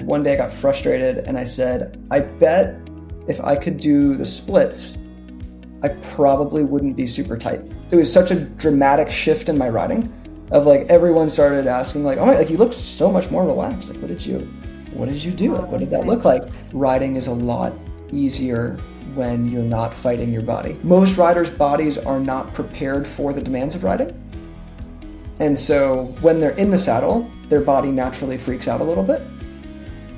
one day I got frustrated and I said, I bet if I could do the splits, I probably wouldn't be super tight. It was such a dramatic shift in my riding of like, everyone started asking like, oh my, like you look so much more relaxed. Like, what did you do? Like, what did that look like? Riding is a lot easier when you're not fighting your body. Most riders' bodies are not prepared for the demands of riding. And so when they're in the saddle, their body naturally freaks out a little bit.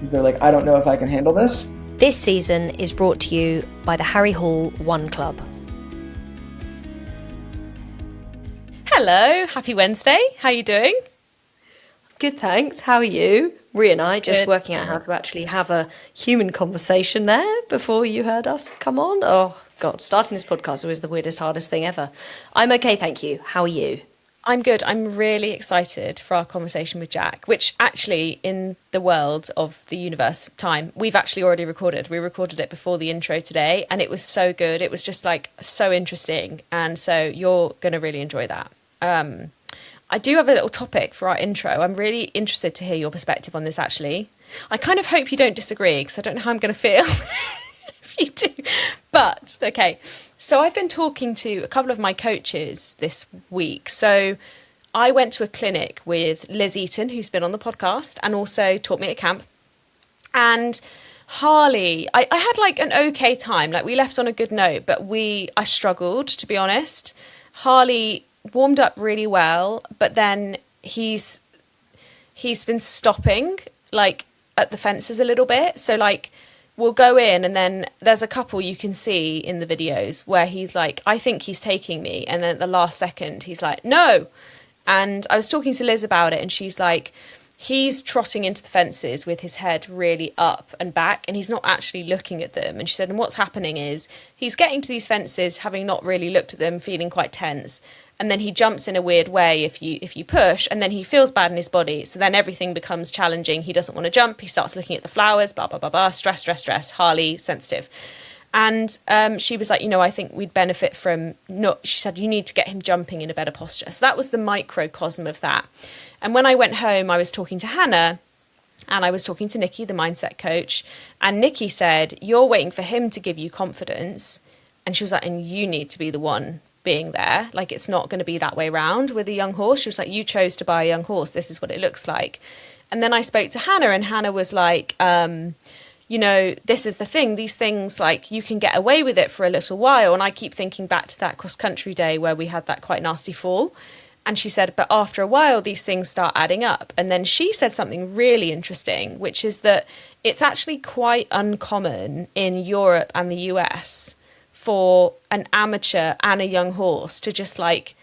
They're like, I don't know if I can handle this. This season is brought to you by the Harry Hall One Club. Hello, happy Wednesday. How are you doing? Good, thanks. How are you? Rhi and I just Good. working out how to actually have a human conversation there before you heard us come on. Oh, God, starting this podcast was the weirdest, hardest thing ever. I'm okay, thank you. How are you? I'm good. I'm really excited for our conversation with Jack, which actually in the world of the universe time, we've actually already recorded. We recorded it before the intro today and it was so good. It was just like so interesting. And so you're going to really enjoy that. I do have a little topic for our intro. I'm really interested to hear your perspective on this, actually. I kind of hope you don't disagree because I don't know how I'm going to feel if you do. But, okay. So I've been talking to a couple of my coaches this week. So I went to a clinic with Liz Eaton, who's been on the podcast and also taught me at camp. And Harley, I had like an okay time. Like we left on a good note, but I struggled, to be honest. Harley warmed up really well, but then he's been stopping like at the fences a little bit. So like we'll go in and then there's a couple you can see in the videos where he's like, I think he's taking me, and then at the last second he's like, no. And I was talking to Liz about it and she's like, he's trotting into the fences with his head really up and back and he's not actually looking at them. And she said, and what's happening is he's getting to these fences having not really looked at them, feeling quite tense. And then he jumps in a weird way if you push, and then he feels bad in his body. So then everything becomes challenging. He doesn't want to jump. He starts looking at the flowers, blah, blah, blah, blah, stress. Harley, sensitive. And she was like, I think we'd benefit from she said, you need to get him jumping in a better posture. So that was the microcosm of that. And when I went home, I was talking to Hannah and I was talking to Nikki, the mindset coach. And Nikki said, you're waiting for him to give you confidence. And she was like, and you need to be the one being there. Like, it's not going to be that way around with a young horse. She was like, you chose to buy a young horse. This is what it looks like. And then I spoke to Hannah and Hannah was like, this is the thing. These things, like, you can get away with it for a little while. And I keep thinking back to that cross-country day where we had that quite nasty fall. And she said, but after a while, these things start adding up. And then she said something really interesting, which is that it's actually quite uncommon in Europe and the US for an amateur and a young horse to just like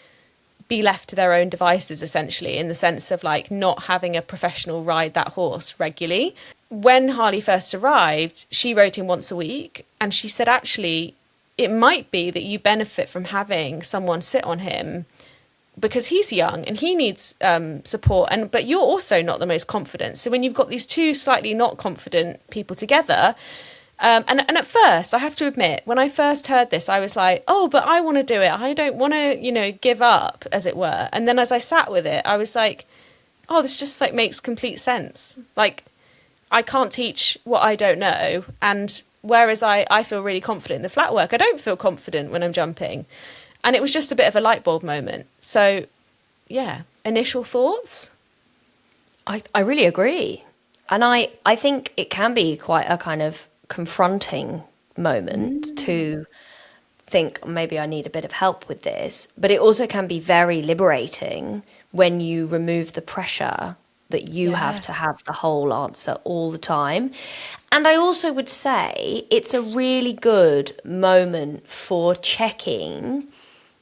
be left to their own devices, essentially, in the sense of like not having a professional ride that horse regularly. When Harley first arrived, she rode him once a week. And she said, actually, it might be that you benefit from having someone sit on him because he's young and he needs support. But you're also not the most confident. So when you've got these two slightly not confident people together, and at first, I have to admit, when I first heard this, I was like, oh, but I want to do it. I don't want to, give up, as it were. And then as I sat with it, I was like, oh, this just like makes complete sense. Like, I can't teach what I don't know. And whereas I feel really confident in the flat work, I don't feel confident when I'm jumping. And it was just a bit of a light bulb moment. So, yeah, initial thoughts? I really agree. And I think it can be quite a kind of confronting moment to think maybe I need a bit of help with this, but it also can be very liberating when you remove the pressure that you have to have the whole answer all the time. And I also would say it's a really good moment for checking,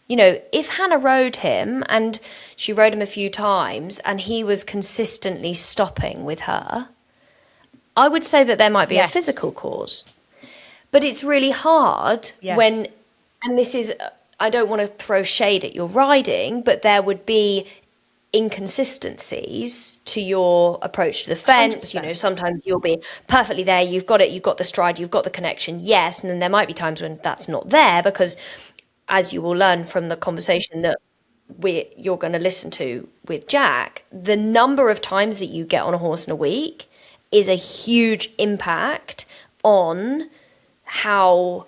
if Hannah rode him and she rode him a few times and he was consistently stopping with her, I would say that there might be a physical cause. But it's really hard when, and this is, I don't want to throw shade at your riding, but there would be inconsistencies to your approach to the fence. 100%. Sometimes you'll be perfectly there, you've got it, you've got the stride, you've got the connection, yes, and then there might be times when that's not there because, as you will learn from the conversation that you're going to listen to with Jack, the number of times that you get on a horse in a week is a huge impact on how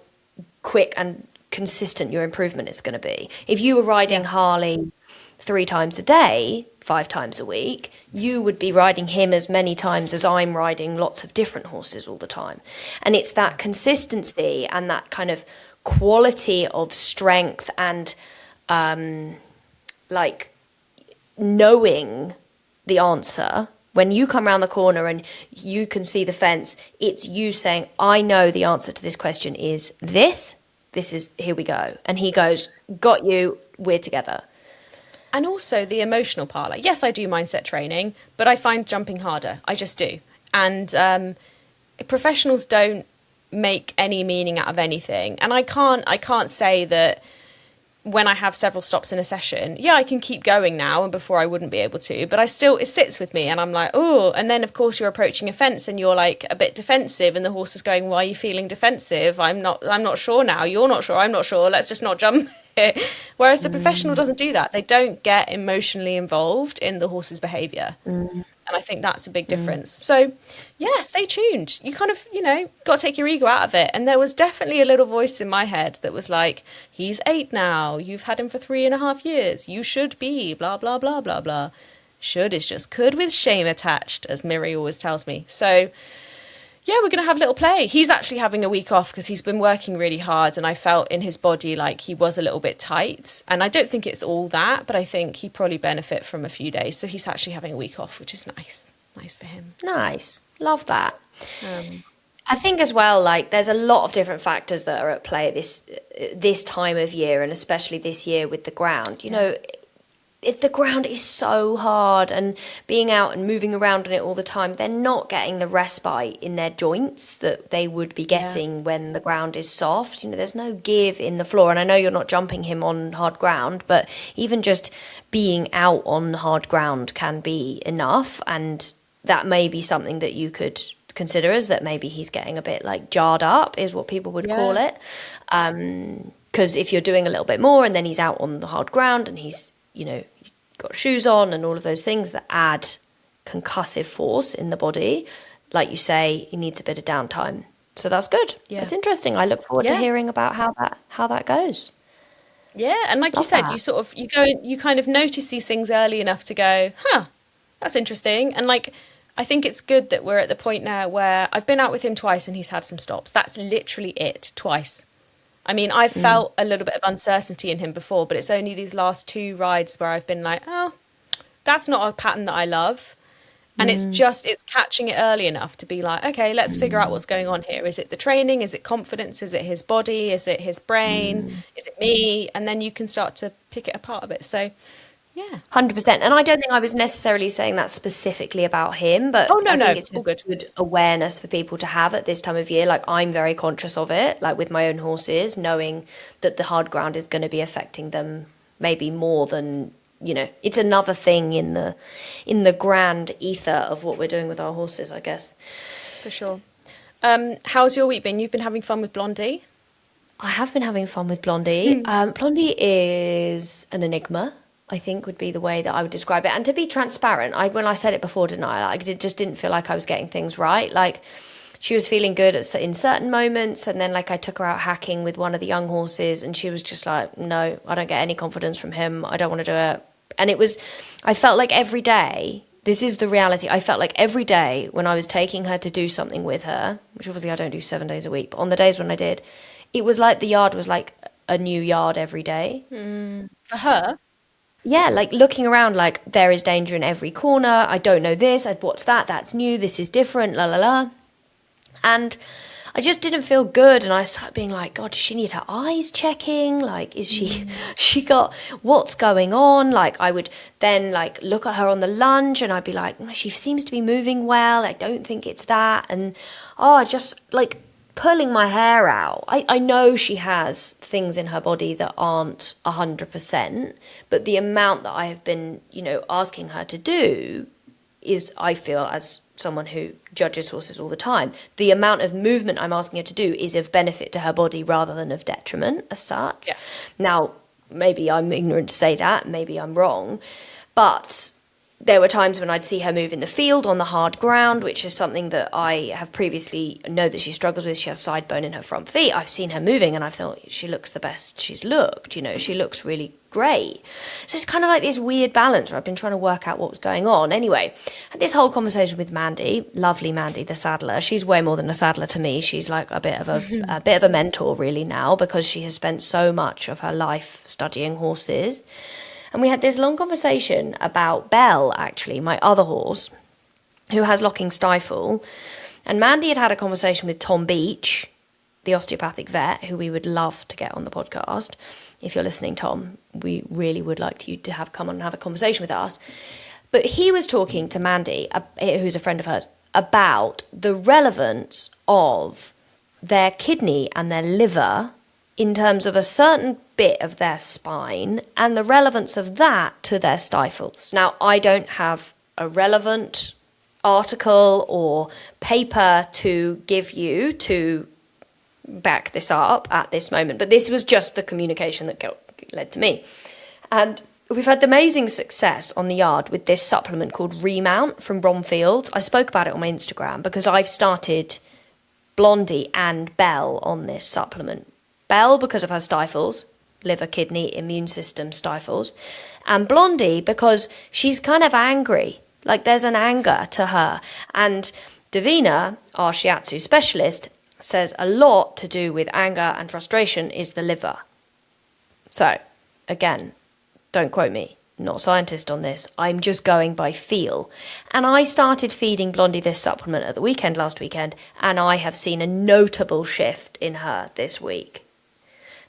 quick and consistent your improvement is going to be. If you were riding Harley 3 times a day, 5 times a week, you would be riding him as many times as I'm riding lots of different horses all the time. And it's that consistency and that kind of quality of strength and like knowing the answer. When you come around the corner and you can see the fence, it's you saying, I know the answer to this question is this is, here we go. And he goes, got you, we're together. And also the emotional part. Like, yes, I do mindset training, but I find jumping harder. I just do. And professionals don't make any meaning out of anything. And I can't say that when I have several stops in a session, I can keep going now, and before I wouldn't be able to, but it sits with me, and I'm like, oh, and then of course you're approaching a fence and you're like a bit defensive, and the horse is going, why are you feeling defensive? I'm not sure now. You're not sure. I'm not sure. Let's just not jump. Whereas the professional doesn't do that. They don't get emotionally involved in the horse's behavior. And I think that's a big difference. So, stay tuned. You kind of, got to take your ego out of it. And there was definitely a little voice in my head that was like, he's 8 now. You've had him for 3.5 years. You should be, blah, blah, blah, blah, blah. Should is just could with shame attached, as Miri always tells me. So, we're going to have a little play. He's actually having a week off because he's been working really hard, and I felt in his body like he was a little bit tight. And I don't think it's all that, but I think he probably benefit from a few days. So he's actually having a week off, which is nice. Nice for him. Nice. Love that. I think as well, like there's a lot of different factors that are at play this time of year, and especially this year with the ground. The ground is so hard, and being out and moving around on it all the time, they're not getting the respite in their joints that they would be getting when the ground is soft. There's no give in the floor. And I know you're not jumping him on hard ground, but even just being out on hard ground can be enough. And that may be something that you could consider, as that maybe he's getting a bit like jarred up is what people would call it. Because if you're doing a little bit more and then he's out on the hard ground and he's got shoes on and all of those things that add concussive force in the body, like you say, he needs a bit of downtime. So that's good. It's interesting. I look forward to hearing about how that goes. And like you said, you kind of notice these things early enough to go, that's interesting. And like, I think it's good that we're at the point now where I've been out with him twice and he's had some stops. That's literally it, twice. I mean, I've felt a little bit of uncertainty in him before, but it's only these last 2 rides where I've been like, oh, that's not a pattern that I love. And it's catching it early enough to be like, okay, let's figure out what's going on here. Is it the training? Is it confidence? Is it his body? Is it his brain? Is it me? And then you can start to pick it apart a bit. So, 100%. And I don't think I was necessarily saying that specifically about him, but I think it's just good awareness for people to have at this time of year. Like, I'm very conscious of it, like with my own horses, knowing that the hard ground is going to be affecting them maybe more than, it's another thing in the grand ether of what we're doing with our horses, I guess. For sure. How's your week been? You've been having fun with Blondie? I have been having fun with Blondie. Blondie is an enigma, I think would be the way that I would describe it. And to be transparent, when I said it before, didn't I? Like, it just didn't feel like I was getting things right. Like, she was feeling good in certain moments, and then like I took her out hacking with one of the young horses, and she was just like, no, I don't get any confidence from him. I don't want to do it. And I felt like every day, this is the reality. I felt like every day when I was taking her to do something with her, which obviously I don't do 7 days a week, but on the days when I did, it was like the yard was like a new yard every day. For her? Yeah, like looking around, like there is danger in every corner. I don't know this. What's that? That's new. This is different. La la la. And I just didn't feel good. And I started being like, God, does she need her eyes checking? Like, is she got what's going on? Like, I would then like look at her on the lunge and I'd be like, she seems to be moving well. I don't think it's that. And I just like pulling my hair out. I know she has things in her body that aren't 100%, but the amount that I have been, asking her to do is, I feel, as someone who judges horses all the time, the amount of movement I'm asking her to do is of benefit to her body rather than of detriment as such. Yes. Now, maybe I'm ignorant to say that, maybe I'm wrong, but there were times when I'd see her move in the field on the hard ground, which is something that I have previously know that she struggles with. She has side bone in her front feet. I've seen her moving and I thought she looks the best she's looked, you know, she looks really great. So it's kind of like this weird balance where I've been trying to work out what was going on. Anyway, I had this whole conversation with Mandy, lovely Mandy, the saddler. She's way more than a saddler to me. She's like a bit of a mentor really now, because she has spent so much of her life studying horses. And we had this long conversation about Belle, actually, my other horse, who has locking stifle. And Mandy had a conversation with Tom Beach, the osteopathic vet, who we would love to get on the podcast. If you're listening, Tom, we really would like you to have come on and have a conversation with us. But he was talking to Mandy, who's a friend of hers, about the relevance of their kidney and their liver in terms of a certain bit of their spine and the relevance of that to their stifles. Now, I don't have a relevant article or paper to give you to back this up at this moment, but this was just the communication that led to me. And we've had amazing success on the yard with this supplement called Remount from Bromfields. I spoke about it on my Instagram because I've started Blondie and Belle on this supplement. Belle because of her stifles, liver, kidney, immune system stifles, and Blondie because she's kind of angry. Like there's an anger to her. And Davina, our shiatsu specialist, says a lot to do with anger and frustration is the liver. So, again, don't quote me, not a scientist on this. I'm just going by feel. And I started feeding Blondie this supplement at the weekend last weekend, and I have seen a notable shift in her this week.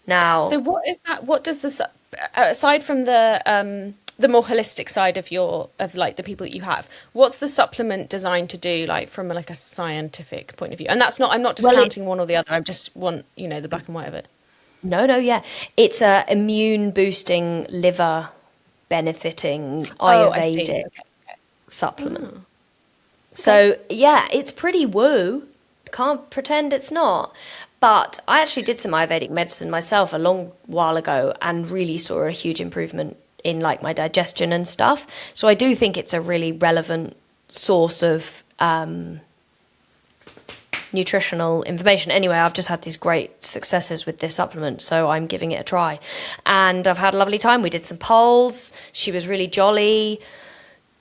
Now, so what is that? What does this, aside from the more holistic side of the people that you have, what's the supplement designed to do, like from like a scientific point of view? And that's not, I'm not discounting one or the other. I just want, the black and white of it. No, yeah. It's a immune boosting, liver benefiting, Ayurvedic supplement. Oh. Okay. So yeah, it's pretty woo. Can't pretend it's not. But I actually did some Ayurvedic medicine myself a long while ago and really saw a huge improvement in like my digestion and stuff. So I do think it's a really relevant source of nutritional information. Anyway, I've just had these great successes with this supplement, so I'm giving it a try. And I've had a lovely time. We did some polls. She was really jolly.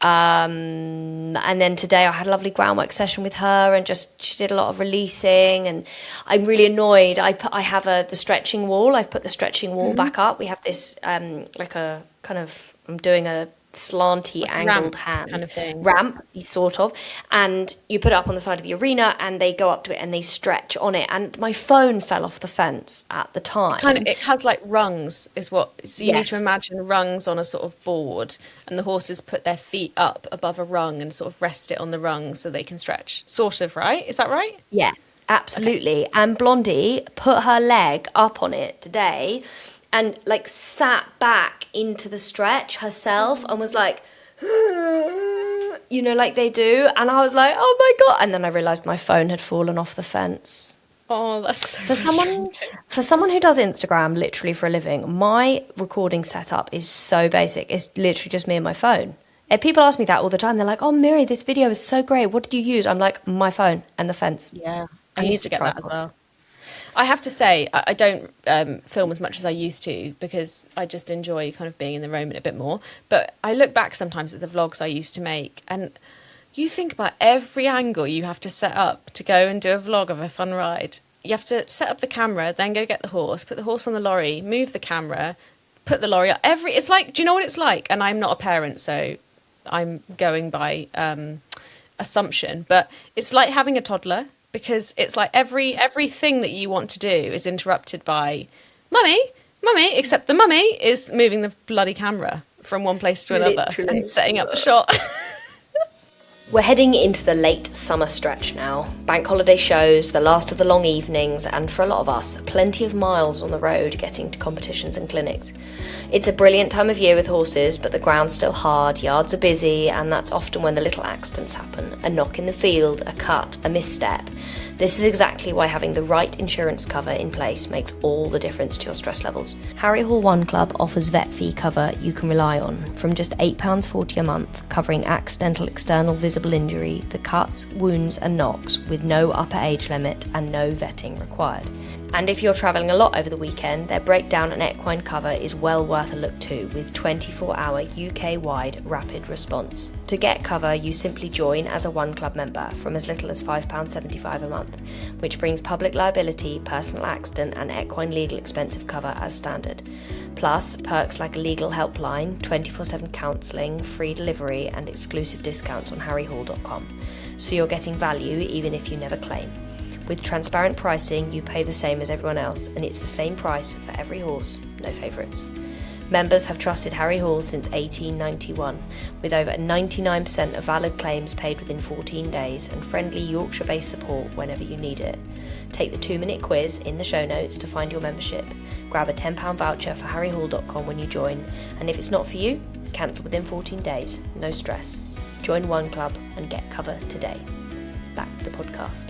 And then today I had a lovely groundwork session with her, and she did a lot of releasing. And I'm really annoyed. I have the stretching wall. I've put the stretching wall back up. We have this I'm doing a slanty like angled hand kind of thing, ramp sort of, and you put it up on the side of the arena and they go up to it and they stretch on it, and my phone fell off the fence at the time. It has like rungs so you need to imagine rungs on a sort of board, and the horses put their feet up above a rung and sort of rest it on the rung so they can stretch, sort of, right? Is that right? Yes, absolutely. Okay. And Blondie put her leg up on it today and like sat back into the stretch herself and was like, like they do. And I was like, oh my God. And then I realised my phone had fallen off the fence. Oh, that's so for someone who does Instagram literally for a living, my recording setup is so basic. It's literally just me and my phone. And people ask me that all the time. They're like, oh, Miri, this video is so great. What did you use? I'm like, my phone and the fence. Yeah, I used to get that as well. I have to say, I don't film as much as I used to because I just enjoy kind of being in the moment a bit more. But I look back sometimes at the vlogs I used to make, and you think about every angle you have to set up to go and do a vlog of a fun ride. You have to set up the camera, then go get the horse, put the horse on the lorry, move the camera, put the lorry up. It's like, do you know what it's like? And I'm not a parent, so I'm going by assumption. But it's like having a toddler. Because it's like everything that you want to do is interrupted by mummy, except the mummy is moving the bloody camera from one place to another and setting up the shot. We're heading into the late summer stretch now. Bank holiday shows, the last of the long evenings, and for a lot of us, plenty of miles on the road getting to competitions and clinics. It's a brilliant time of year with horses, but the ground's still hard, yards are busy, and that's often when the little accidents happen. A knock in the field, a cut, a misstep. This is exactly why having the right insurance cover in place makes all the difference to your stress levels. Harry Hall One Club offers vet fee cover you can rely on, from just £8.40 a month, covering accidental external visible injury, the cuts, wounds and knocks, with no upper age limit and no vetting required. And if you're travelling a lot over the weekend, their breakdown and equine cover is well worth a look too, with 24-hour UK-wide rapid response. To get cover, you simply join as a One Club member from as little as £5.75 a month, which brings public liability, personal accident and equine legal expensive cover as standard. Plus, perks like a legal helpline, 24/7 counselling, free delivery and exclusive discounts on harryhall.com. So you're getting value even if you never claim. With transparent pricing, you pay the same as everyone else, and it's the same price for every horse, no favourites. Members have trusted Harry Hall since 1891, with over 99% of valid claims paid within 14 days and friendly Yorkshire-based support whenever you need it. Take the 2-minute quiz in the show notes to find your membership. Grab a £10 voucher for harryhall.com when you join, and if it's not for you, cancel within 14 days. No stress. Join One Club and get cover today. Back to the podcast.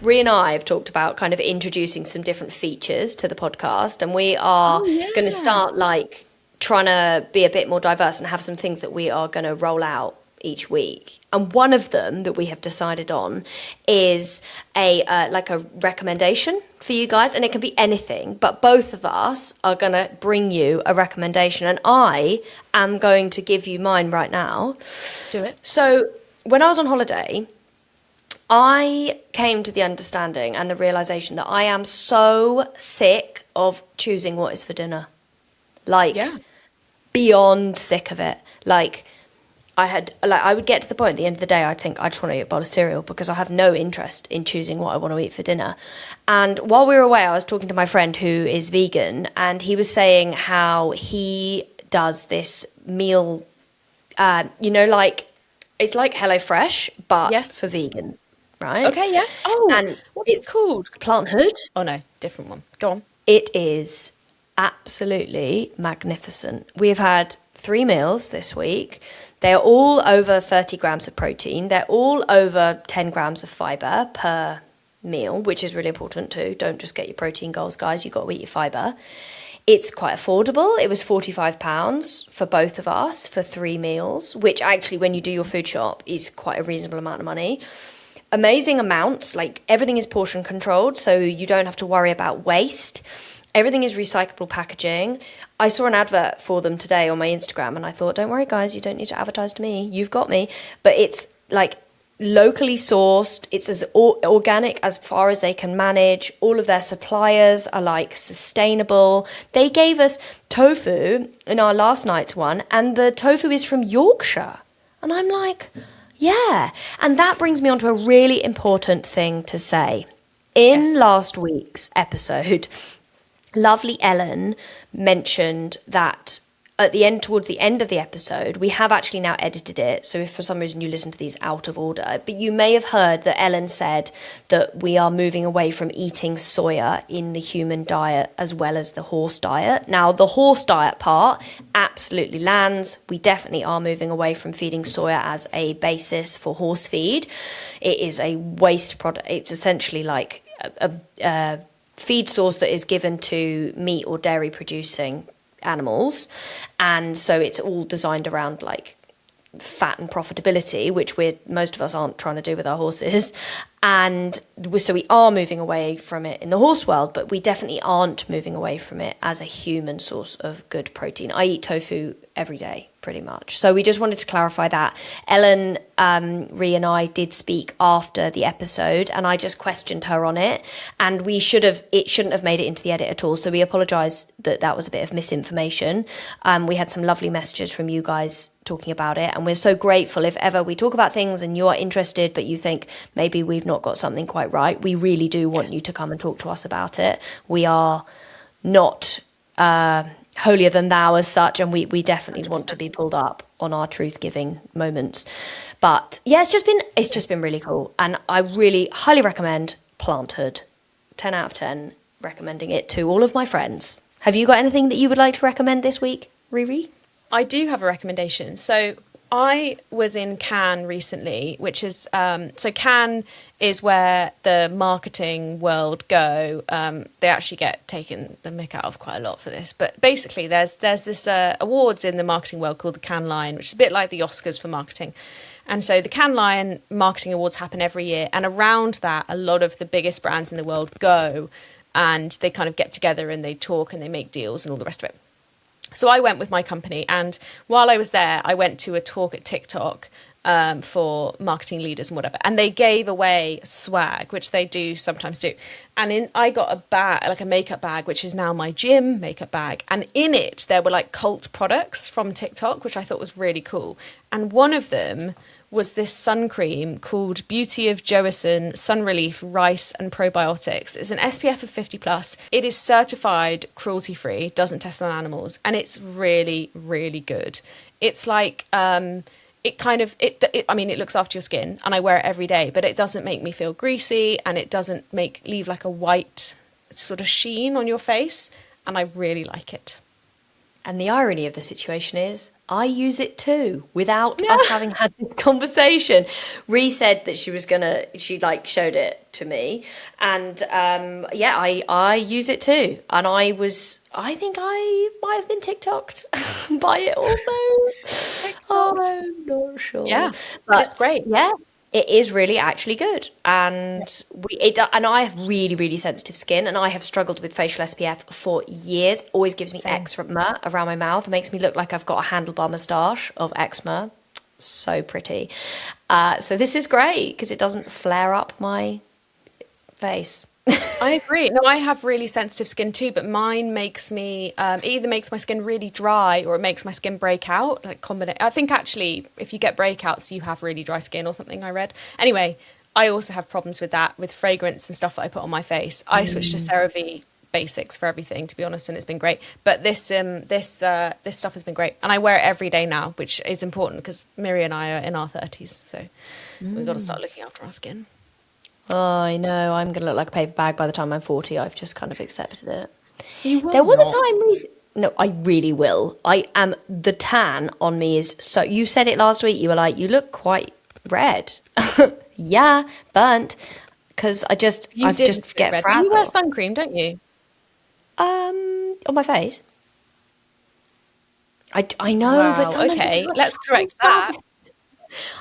Rhi and I have talked about kind of introducing some different features to the podcast, and we are going to start like trying to be a bit more diverse and have some things that we are going to roll out each week. And one of them that we have decided on is a recommendation for you guys, and it can be anything, but both of us are going to bring you a recommendation, and I am going to give you mine right now. Do it. So when I was on holiday, I came to the understanding and the realisation that I am so sick of choosing what is for dinner. Beyond sick of it. I would get to the point at the end of the day, I'd think I just want to eat a bowl of cereal because I have no interest in choosing what I want to eat for dinner. And while we were away, I was talking to my friend who is vegan, and he was saying how he does this meal, it's like HelloFresh, but for vegans. Right? Okay, yeah. Oh, and it's called Planthood. Oh no, different one. Go on. It is absolutely magnificent. We've had 3 meals this week. They're all over 30 grams of protein. They're all over 10 grams of fibre per meal, which is really important too. Don't just get your protein goals, guys. You've got to eat your fibre. It's quite affordable. It was £45 for both of us for 3 meals, which actually, when you do your food shop, is quite a reasonable amount of money. Amazing amounts, like everything is portion controlled, so you don't have to worry about waste. Everything is recyclable packaging. I saw an advert for them today on my Instagram, and I thought, don't worry guys, you don't need to advertise to me, you've got me. But it's like locally sourced, it's as organic as far as they can manage. All of their suppliers are like sustainable. They gave us tofu in our last night's one, and the tofu is from Yorkshire. And I'm like, yeah. And that brings me on to a really important thing to say. In last week's episode, lovely Ellen mentioned that at the end, towards the end of the episode, we have actually now edited it. So if for some reason you listen to these out of order, but you may have heard that Ellen said that we are moving away from eating soya in the human diet as well as the horse diet. Now, the horse diet part absolutely lands. We definitely are moving away from feeding soya as a basis for horse feed. It is a waste product. It's essentially like a feed source that is given to meat or dairy producing animals, and so it's all designed around like fat and profitability, which most of us aren't trying to do with our horses. And so we are moving away from it in the horse world, but we definitely aren't moving away from it as a human source of good protein. I eat tofu every day, pretty much. So we just wanted to clarify that. Ellen, Rhi and I did speak after the episode, and I just questioned her on it, and it shouldn't have made it into the edit at all. So we apologise that was a bit of misinformation. We had some lovely messages from you guys talking about it, and we're so grateful if ever we talk about things and you are interested, but you think maybe we've not got something quite right. We really do want you to come and talk to us about it. We are not holier than thou as such, and we definitely 100%. Want to be pulled up on our truth-giving moments. But yeah, it's just been really cool, and I really highly recommend Planthood. 10 out of 10, recommending it to all of my friends. Have you got anything that you would like to recommend this week, Riri? I do have a recommendation. So I was in Cannes recently, which is so Cannes is where the marketing world go. They actually get taken the mick out of quite a lot for this, but basically there's this awards in the marketing world called the Cannes Lion, which is a bit like the Oscars for marketing. And so the Cannes Lion marketing awards happen every year, and around that, a lot of the biggest brands in the world go, and they kind of get together and they talk and they make deals and all the rest of it. So I went with my company, and while I was there, I went to a talk at TikTok for marketing leaders and whatever, and they gave away swag, which they do sometimes do. And I got a bag, like a makeup bag, which is now my gym makeup bag, and in it there were like cult products from TikTok, which I thought was really cool. And one of them was this sun cream called Beauty of Joacin Sun Relief Rice and Probiotics. It's an SPF of 50 plus. It is certified cruelty free, doesn't test on animals, and it's really, really good. It's like I mean, it looks after your skin, and I wear it every day, but it doesn't make me feel greasy, and it doesn't leave like a white sort of sheen on your face, and I really like it. And the irony of the situation is I use it too, without us having had this conversation. Rhi said that she showed it to me. And I use it too. And I think I might have been TikToked by it also. I'm not sure. Yeah, but it's great. Yeah. It is really actually good, and I have really, really sensitive skin, and I have struggled with facial SPF for years. Always gives me eczema around my mouth. It makes me look like I've got a handlebar moustache of eczema. So pretty. So this is great because it doesn't flare up my face. I agree. No, I have really sensitive skin too, but mine makes me either makes my skin really dry or it makes my skin break out. I think actually, if you get breakouts, you have really dry skin or something. I read. Anyway, I also have problems with that, with fragrance and stuff that I put on my face. I switched to CeraVe Basics for everything, to be honest, and it's been great. But this stuff has been great, and I wear it every day now, which is important because Miri and I are in our 30s, so we've got to start looking after our skin. Oh, I know. I'm going to look like a paper bag by the time I'm 40. I've just kind of accepted it. You will there was not. a time no, I really will. The tan on me is so... You said it last week. You were like, you look quite red. Yeah, burnt. Because I just get frazzled. You wear sun cream, don't you? On my face. I know, Wow, but sometimes... okay, let's correct that.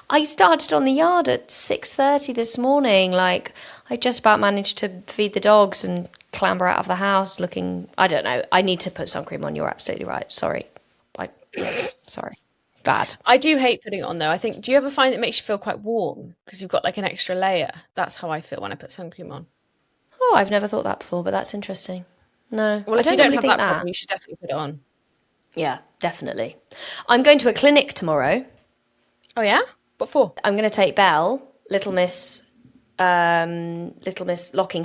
I started on the yard at 6:30 this morning. Like, I just about managed to feed the dogs and clamber out of the house looking... I don't know. I need to put sun cream on. You're absolutely right. Sorry. Sorry. Bad. I do hate putting it on, though. I think... Do you ever find it makes you feel quite warm? Because you've got, like, an extra layer. That's how I feel when I put sun cream on. Oh, I've never thought that before, but that's interesting. No. Well, if I you don't have think that problem, you should definitely put it on. Yeah, definitely. I'm going to a clinic tomorrow. Oh, yeah? What for? I'm going to take Belle, Little Miss Locking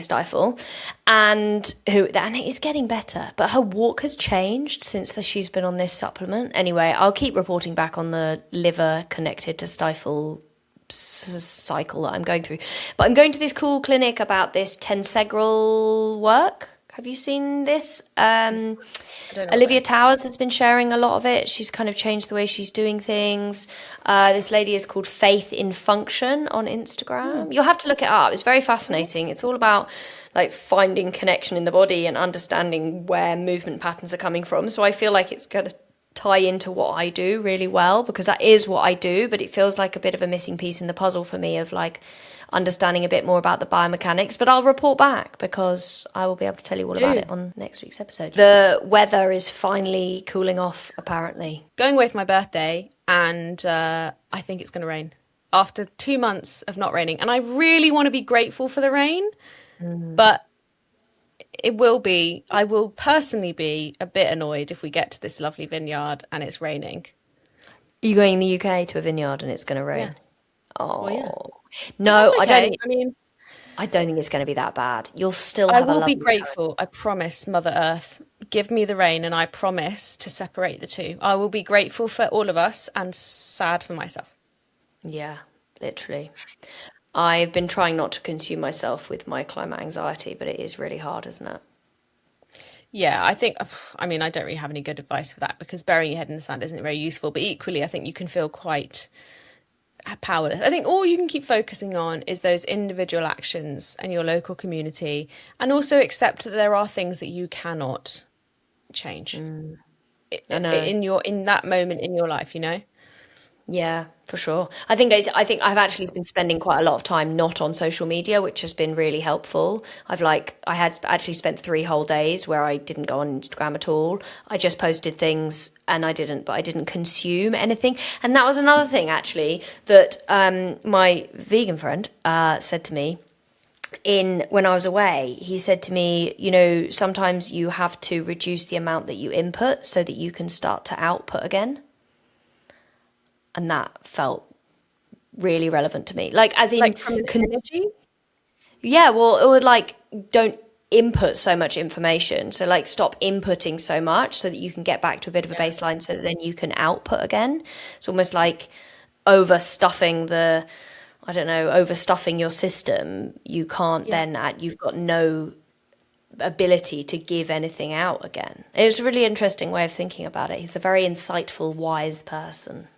Stifle, and it's getting better, but her walk has changed since she's been on this supplement. Anyway, I'll keep reporting back on the liver connected to stifle cycle that I'm going through. But I'm going to this cool clinic about this tensegral work. Have you seen this? Olivia Towers has been sharing a lot of it. She's kind of changed the way she's doing things. This lady is called Faith in Function on Instagram. You'll have to look it up. It's very fascinating. It's all about like finding connection in the body and understanding where movement patterns are coming from. So I feel like it's going to tie into what I do really well, because that is what I do, but it feels like a bit of a missing piece in the puzzle for me of like understanding a bit more about the biomechanics. But I'll report back because I will be able to tell you all about it on next week's episode. The weather is finally cooling off, apparently. Going away for my birthday, and I think it's going to rain after 2 months of not raining. And I really want to be grateful for the rain, but it will be. I will personally be a bit annoyed if we get to this lovely vineyard and it's raining. Are you going in the UK to a vineyard and it's going to rain? Yes. Oh, well, yeah. No, okay. I don't think it's going to be that bad. You'll still have I will be grateful. I promise, Mother Earth, give me the rain, and I promise to separate the two. I will be grateful for all of us and sad for myself. Yeah, literally. I've been trying not to consume myself with my climate anxiety, but it is really hard, isn't it? Yeah, I mean, I don't really have any good advice for that, because burying your head in the sand isn't very useful. But equally, I think you can feel quite powerless. I think all you can keep focusing on is those individual actions and your local community, and also accept that there are things that you cannot change I know. in that moment in your life, Yeah, for sure. I think I've actually been spending quite a lot of time not on social media, which has been really helpful. I had actually spent 3 whole days where I didn't go on Instagram at all. I just posted things and but I didn't consume anything. And that was another thing actually that my vegan friend said to me when I was away. He said to me, sometimes you have to reduce the amount that you input so that you can start to output again. And that felt really relevant to me. Like, as in, like from an energy. Yeah, well, it would don't input so much information. So stop inputting so much so that you can get back to a bit of a baseline so that then you can output again. It's almost like overstuffing your system. You can't you've got no ability to give anything out again. It was a really interesting way of thinking about it. He's a very insightful, wise person.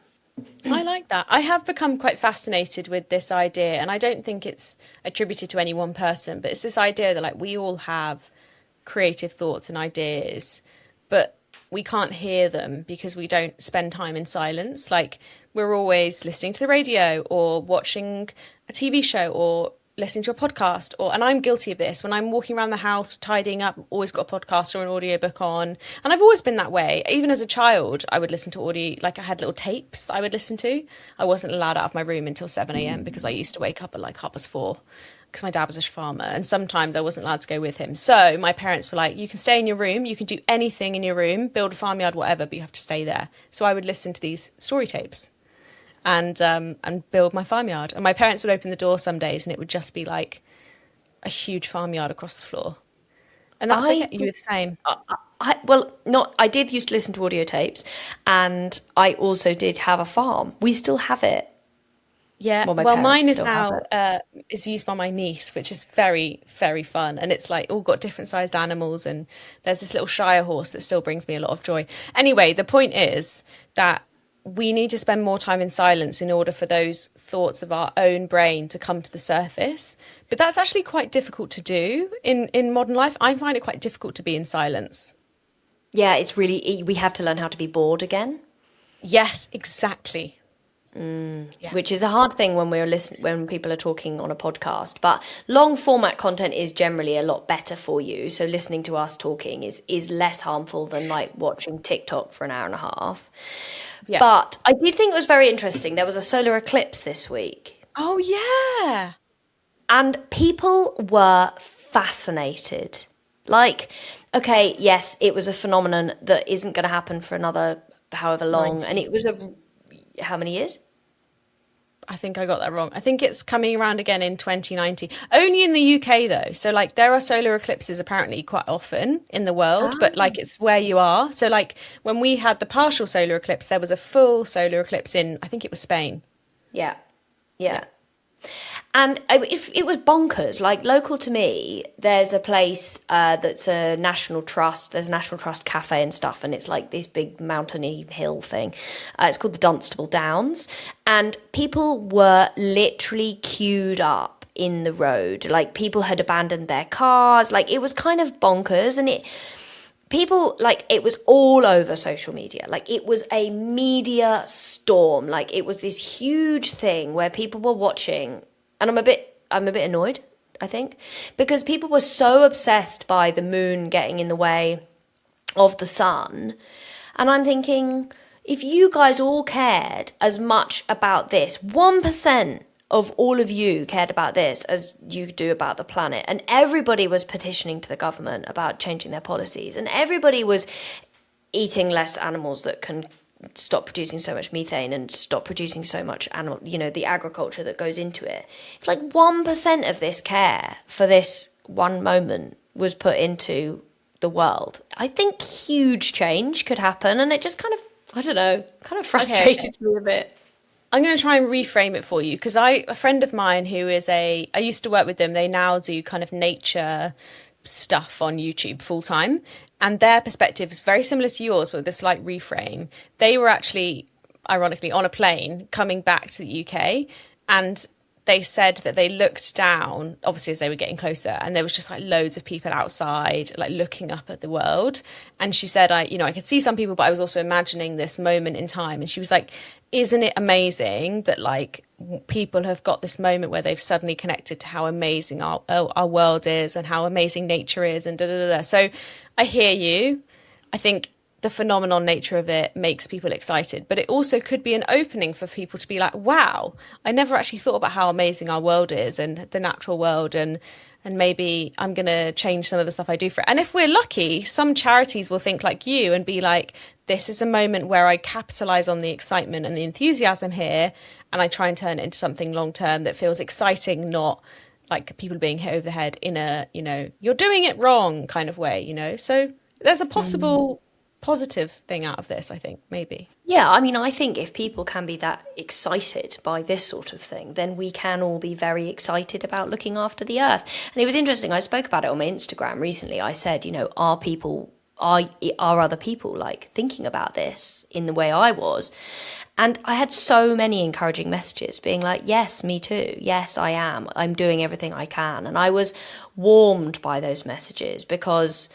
I like that. I have become quite fascinated with this idea, and I don't think it's attributed to any one person, but it's this idea that we all have creative thoughts and ideas, but we can't hear them because we don't spend time in silence. We're always listening to the radio or watching a TV show or listening to a podcast, and I'm guilty of this. When I'm walking around the house tidying up, always got a podcast or an audiobook on, and I've always been that way. Even as a child, I would listen to audio, I had little tapes that I would listen to. I wasn't allowed out of my room until 7 a.m. because I used to wake up at 4:30 because my dad was a farmer, and sometimes I wasn't allowed to go with him. So my parents were like, you can stay in your room, you can do anything in your room, build a farmyard, whatever, but you have to stay there. So I would listen to these story tapes and build my farmyard. And my parents would open the door some days and it would just be a huge farmyard across the floor. And that's okay. You were the same. I did used to listen to audio tapes, and I also did have a farm. We still have it. Yeah, well mine is now is used by my niece, which is very, very fun. And it's all got different sized animals, and there's this little Shire horse that still brings me a lot of joy. Anyway, the point is that we need to spend more time in silence in order for those thoughts of our own brain to come to the surface. But that's actually quite difficult to do in modern life. I find it quite difficult to be in silence. Yeah, we have to learn how to be bored again. Yes, exactly. Yeah. Which is a hard thing when people are talking on a podcast, but long format content is generally a lot better for you. So listening to us talking is less harmful than watching TikTok for an hour and a half. Yeah. But I did think it was very interesting. There was a solar eclipse this week. Oh, yeah. And people were fascinated. Okay, yes, it was a phenomenon that isn't going to happen for another however long. 90. And it was how many years? I think I got that wrong. I think it's coming around again in 2090. Only in the UK, though. So, there are solar eclipses apparently quite often in the world, but, it's where you are. So, when we had the partial solar eclipse, there was a full solar eclipse in, I think it was Spain. Yeah. And it was bonkers. Local to me, there's a place that's a National Trust. There's a National Trust cafe and stuff, and it's this big mountainy hill thing. It's called the Dunstable Downs, and people were literally queued up in the road. People had abandoned their cars. It was kind of bonkers, and it was all over social media. It was a media storm. It was this huge thing where people were watching. And I'm a bit annoyed, I think, because people were so obsessed by the moon getting in the way of the sun. And I'm thinking, if you guys all cared as much about this, 1% of all of you cared about this as you do about the planet, and everybody was petitioning to the government about changing their policies, and everybody was eating less animals that can stop producing so much methane and stop producing so much animal, the agriculture that goes into it. If 1% of this care for this one moment was put into the world, I think huge change could happen. And it just kind of frustrated me a bit. I'm going to try and reframe it for you, because a friend of mine who is I used to work with them, they now do kind of nature stuff on YouTube full time. And their perspective is very similar to yours, but with a slight reframe. They were actually, ironically, on a plane coming back to the UK, and they said that they looked down, obviously as they were getting closer, and there was just like loads of people outside, like looking up at the world. And she said, I could see some people, but I was also imagining this moment in time. And she was like, isn't it amazing that like people have got this moment where they've suddenly connected to how amazing our world is and how amazing nature is and da da da. So I hear you. I think the phenomenal nature of it makes people excited, but it also could be an opening for people to be like, wow, I never actually thought about how amazing our world is and the natural world, and maybe I'm going to change some of the stuff I do for it. And if we're lucky, some charities will think like you and be like, this is a moment where I capitalize on the excitement and the enthusiasm here, and I try and turn it into something long term that feels exciting, not like people being hit over the head in a, you're doing it wrong kind of way, So there's a possible positive thing out of this, I think, maybe. Yeah, I mean, I think if people can be that excited by this sort of thing, then we can all be very excited about looking after the earth. And it was interesting, I spoke about it on my Instagram recently. I said, are other people like thinking about this in the way I was? And I had so many encouraging messages being like, yes, me too. Yes, I am. I'm doing everything I can. And I was warmed by those messages because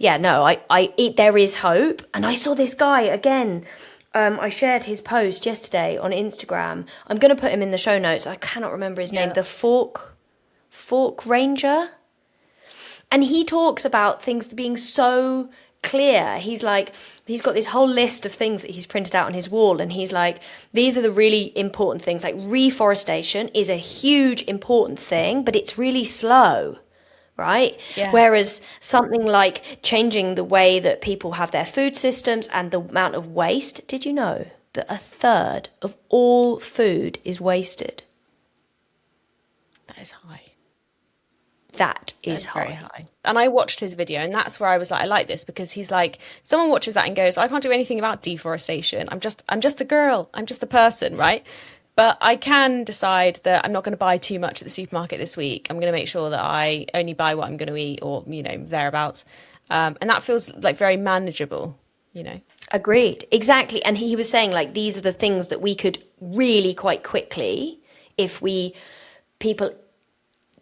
there is hope. And I saw this guy again. I shared his post yesterday on Instagram. I'm going to put him in the show notes. I cannot remember his name. The Fork Ranger. And he talks about things being so clear. He's got this whole list of things that he's printed out on his wall. And he's like, these are the really important things. Like reforestation is a huge important thing, but it's really slow. Right? Yeah. Whereas something like changing the way that people have their food systems and the amount of waste, did you know that 1/3 of all food is wasted? That is high. That is high. Very high. And I watched his video, and that's where I was like, I like this, because he's like, someone watches that and goes, I can't do anything about deforestation. I'm just a girl. I'm just a person, right? But I can decide that I'm not going to buy too much at the supermarket this week. I'm going to make sure that I only buy what I'm going to eat, or, thereabouts. And that feels like very manageable, Agreed. Exactly. And he was saying like, these are the things that we could really quite quickly, if people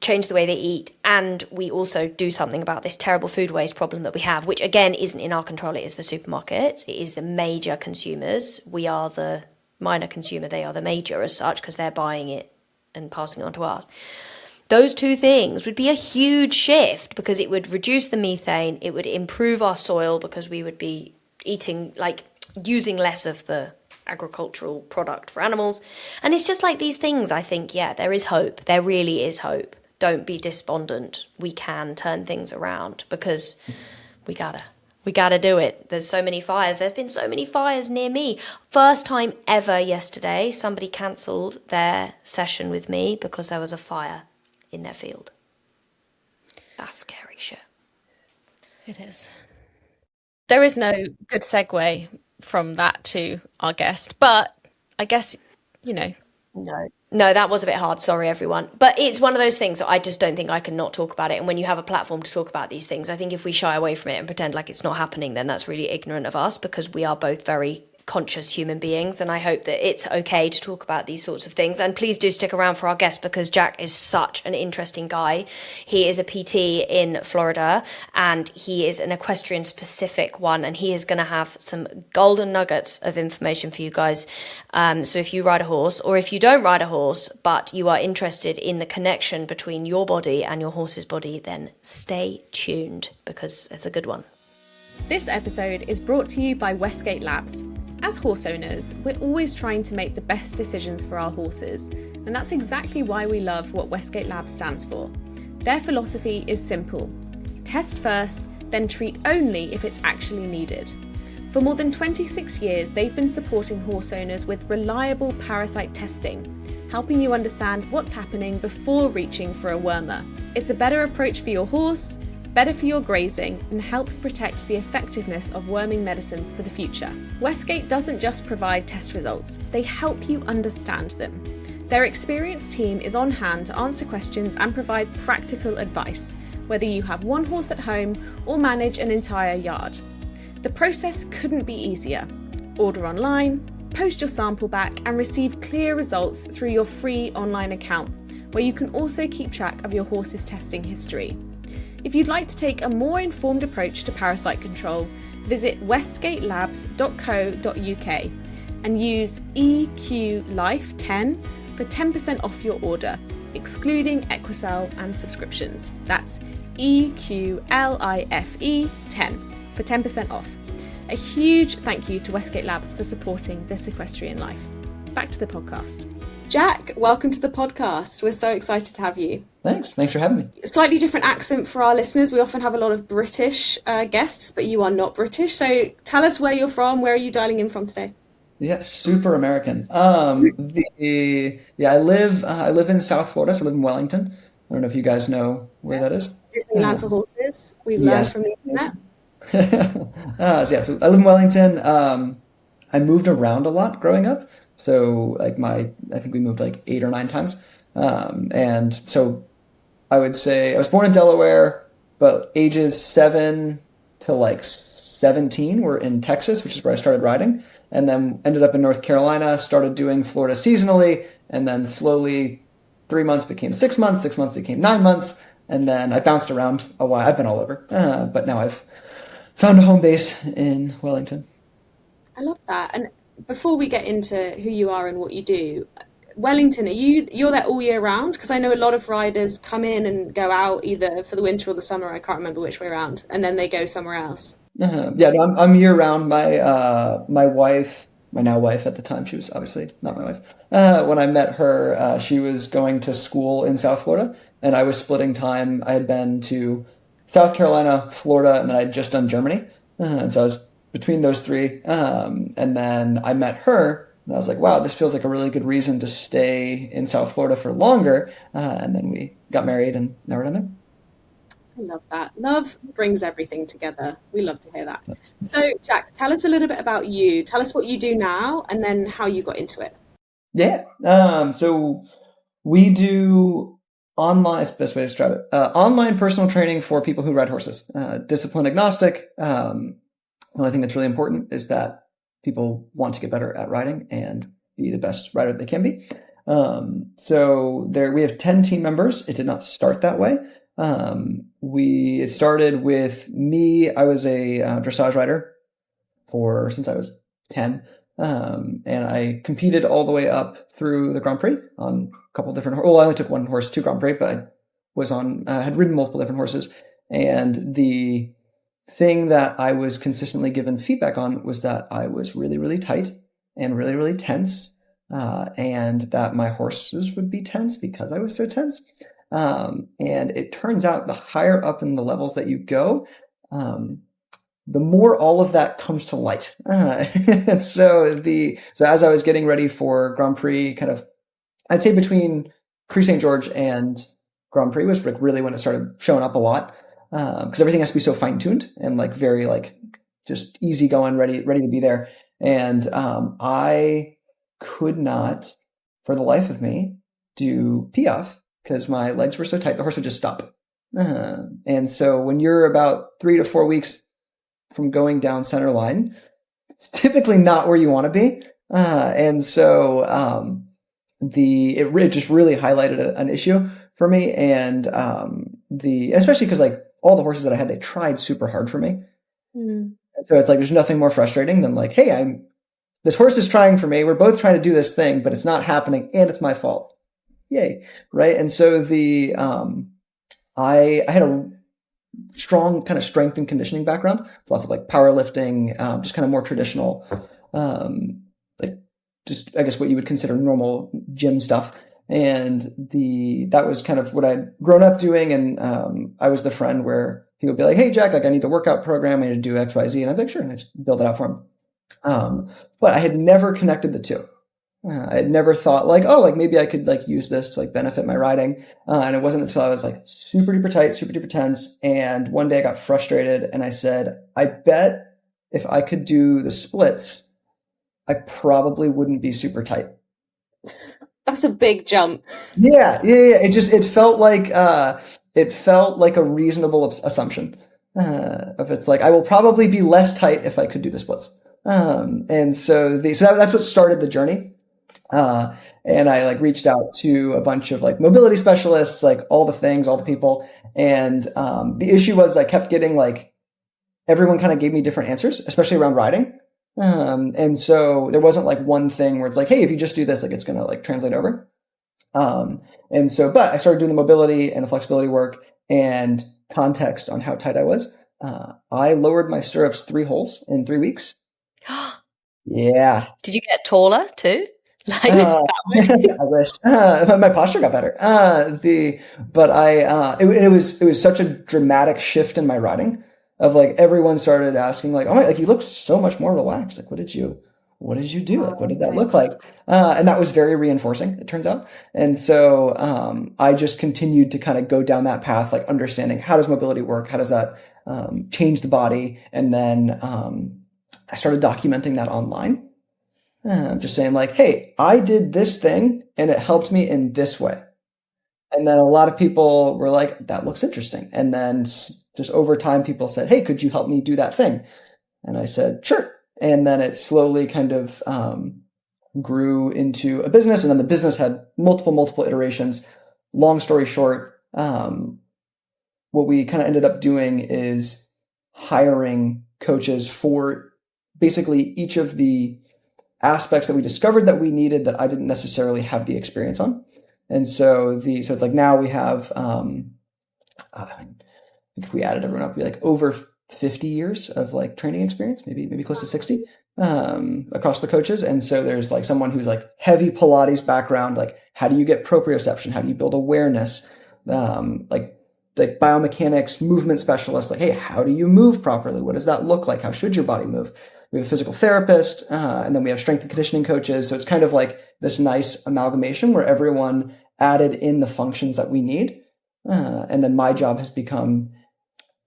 change the way they eat, and we also do something about this terrible food waste problem that we have, which again isn't in our control. It is the supermarkets. It is the major consumers. We are the minor consumer, they are the major as such, because they're buying it and passing it on to us. Those two things would be a huge shift, because it would reduce the methane, it would improve our soil, because we would be using less of the agricultural product for animals. And it's just like these things, I think, there is hope. There really is hope. Don't be despondent. We can turn things around, because we gotta do it. There's so many fires. There's been so many fires near me. First time ever yesterday, somebody cancelled their session with me because there was a fire in their field. That's scary shit. It is. There is no good segue from that to our guest, but I guess, No, that was a bit hard. Sorry, everyone. But it's one of those things that I just don't think I can not talk about it. And when you have a platform to talk about these things, I think if we shy away from it and pretend like it's not happening, then that's really ignorant of us, because we are both very conscious human beings. And I hope that it's okay to talk about these sorts of things. And please do stick around for our guest, because Jack is such an interesting guy. He is a PT in Florida, and he is an equestrian specific one. And he is going to have some golden nuggets of information for you guys. So if you ride a horse, or if you don't ride a horse, but you are interested in the connection between your body and your horse's body, then stay tuned, because it's a good one. This episode is brought to you by Westgate Labs. As horse owners, we're always trying to make the best decisions for our horses, and that's exactly why we love what Westgate Labs stands for. Their philosophy is simple: test first, then treat only if it's actually needed. For more than 26 years, they've been supporting horse owners with reliable parasite testing, helping you understand what's happening before reaching for a wormer. It's a better approach for your horse, better for your grazing, and helps protect the effectiveness of worming medicines for the future. Westgate doesn't just provide test results, they help you understand them. Their experienced team is on hand to answer questions and provide practical advice, whether you have one horse at home or manage an entire yard. The process couldn't be easier. Order online, post your sample back, and receive clear results through your free online account, where you can also keep track of your horse's testing history. If you'd like to take a more informed approach to parasite control, visit westgatelabs.co.uk and use EQLife10 for 10% off your order, excluding Equicell and subscriptions. That's EQLIFE10 for 10% off. A huge thank you to Westgate Labs for supporting this equestrian life. Back to the podcast. Jack, welcome to the podcast. We're so excited to have you. Thanks for having me. Slightly different accent for our listeners. We often have a lot of British guests, but you are not British. So tell us where you're from. Where are you dialing in from today? Yeah, super American. I live in South Florida. So I live in Wellington. I don't know if you guys know where that is. Disneyland for horses. We've learned from the internet. So I live in Wellington. I moved around a lot growing up. So I think we moved like 8 or 9 times. And so I would say I was born in Delaware, but ages 7 to like 17 were in Texas, which is where I started riding, and then ended up in North Carolina, started doing Florida seasonally, and then slowly 3 months became 6 months, 6 months became 9 months, and then I bounced around a while. I've been all over, but now I've found a home base in Wellington. I love that. And before we get into who you are and what you do, Wellington, you're there all year round? Because I know a lot of riders come in and go out either for the winter or the summer. I can't remember which way around, and then they go somewhere else. I'm year round. My wife, my now wife at the time, she was obviously not my wife. When I met her, she was going to school in South Florida, and I was splitting time. I had been to South Carolina, Florida, and then I'd just done Germany, and so I was between those 3. And then I met her. And I was like, wow, this feels like a really good reason to stay in South Florida for longer. And then we got married and now we're down there. I love that. Love brings everything together. We love to hear that. Nice. So, Jack, tell us a little bit about you. Tell us what you do now and then how you got into it. Yeah. So we do online, it's the best way to describe it, online personal training for people who ride horses, discipline agnostic. The only thing that's really important is that people want to get better at riding and be the best rider they can be. So we have 10 team members. It did not start that way. It started with me. I was a dressage rider since I was 10. And I competed all the way up through the Grand Prix on a couple different, I only took one horse to Grand Prix, but I had ridden multiple different horses. And the thing that I was consistently given feedback on was that I was really, really tight and really, really tense, and that my horses would be tense because I was so tense. And it turns out the higher up in the levels that you go, the more all of that comes to light. And so as I was getting ready for Grand Prix, I'd say between Prix St. George and Grand Prix was like really when it started showing up a lot. Because everything has to be so fine-tuned and like very like just easy going, ready to be there. And I could not, for the life of me, do piaffe because my legs were so tight, the horse would just stop. And so when you're about 3 to 4 weeks from going down center line, it's typically not where you want to be. And so it just really highlighted an issue for me. And especially because like all the horses that I had, they tried super hard for me. Mm. So it's like, there's nothing more frustrating than like, hey, this horse is trying for me. We're both trying to do this thing, but it's not happening and it's my fault. Yay. Right. And so I had a strong kind of strength and conditioning background, lots of like powerlifting, just kind of more traditional, like just, I guess what you would consider normal gym stuff. And that was kind of what I'd grown up doing. And I was the friend where he would be like, hey, Jack, like I need a workout program. I need to do X, Y, Z. And I'd be like, sure. And I just build it out for him. But I had never connected the two. I had never thought like, oh, like maybe I could like use this to like benefit my riding. And it wasn't until I was like super duper tight, super duper tense. And one day I got frustrated and I said, I bet if I could do the splits, I probably wouldn't be super tight. That's a big jump. Yeah. It felt like, it felt like a reasonable assumption. If it's like, I will probably be less tight if I could do the splits. And so that's what started the journey. And I like reached out to a bunch of like mobility specialists, like all the people. And, the issue was I kept getting like, everyone kind of gave me different answers, especially around riding. And so there wasn't like one thing where it's like, hey, if you just do this, like it's going to like translate over. But I started doing the mobility and the flexibility work, and context on how tight I was. I lowered my stirrups 3 holes in 3 weeks. Yeah. Did you get taller too? Like I wish my posture got better. It was such a dramatic shift in my riding of like everyone started asking like, oh my, like you look so much more relaxed. Like, what did you do? Like, what did that look like? And that was very reinforcing, it turns out. And so, I just continued to kind of go down that path, like understanding how does mobility work? How does that, change the body? And then, I started documenting that online. Just saying like, hey, I did this thing and it helped me in this way. And then a lot of people were like, that looks interesting. And then just over time, people said, hey, could you help me do that thing? And I said, sure. And then it slowly kind of grew into a business. And then the business had multiple iterations. Long story short, what we kind of ended up doing is hiring coaches for basically each of the aspects that we discovered that we needed that I didn't necessarily have the experience on. And so it's like now we have, I think if we added everyone up, we like over 50 years of like training experience, maybe close to 60, across the coaches. And so there's like someone who's like heavy Pilates background, like how do you get proprioception? How do you build awareness? Like biomechanics, movement specialists, like, hey, how do you move properly? What does that look like? How should your body move? We have a physical therapist, and then we have strength and conditioning coaches. So it's kind of like this nice amalgamation where everyone added in the functions that we need. And then my job has become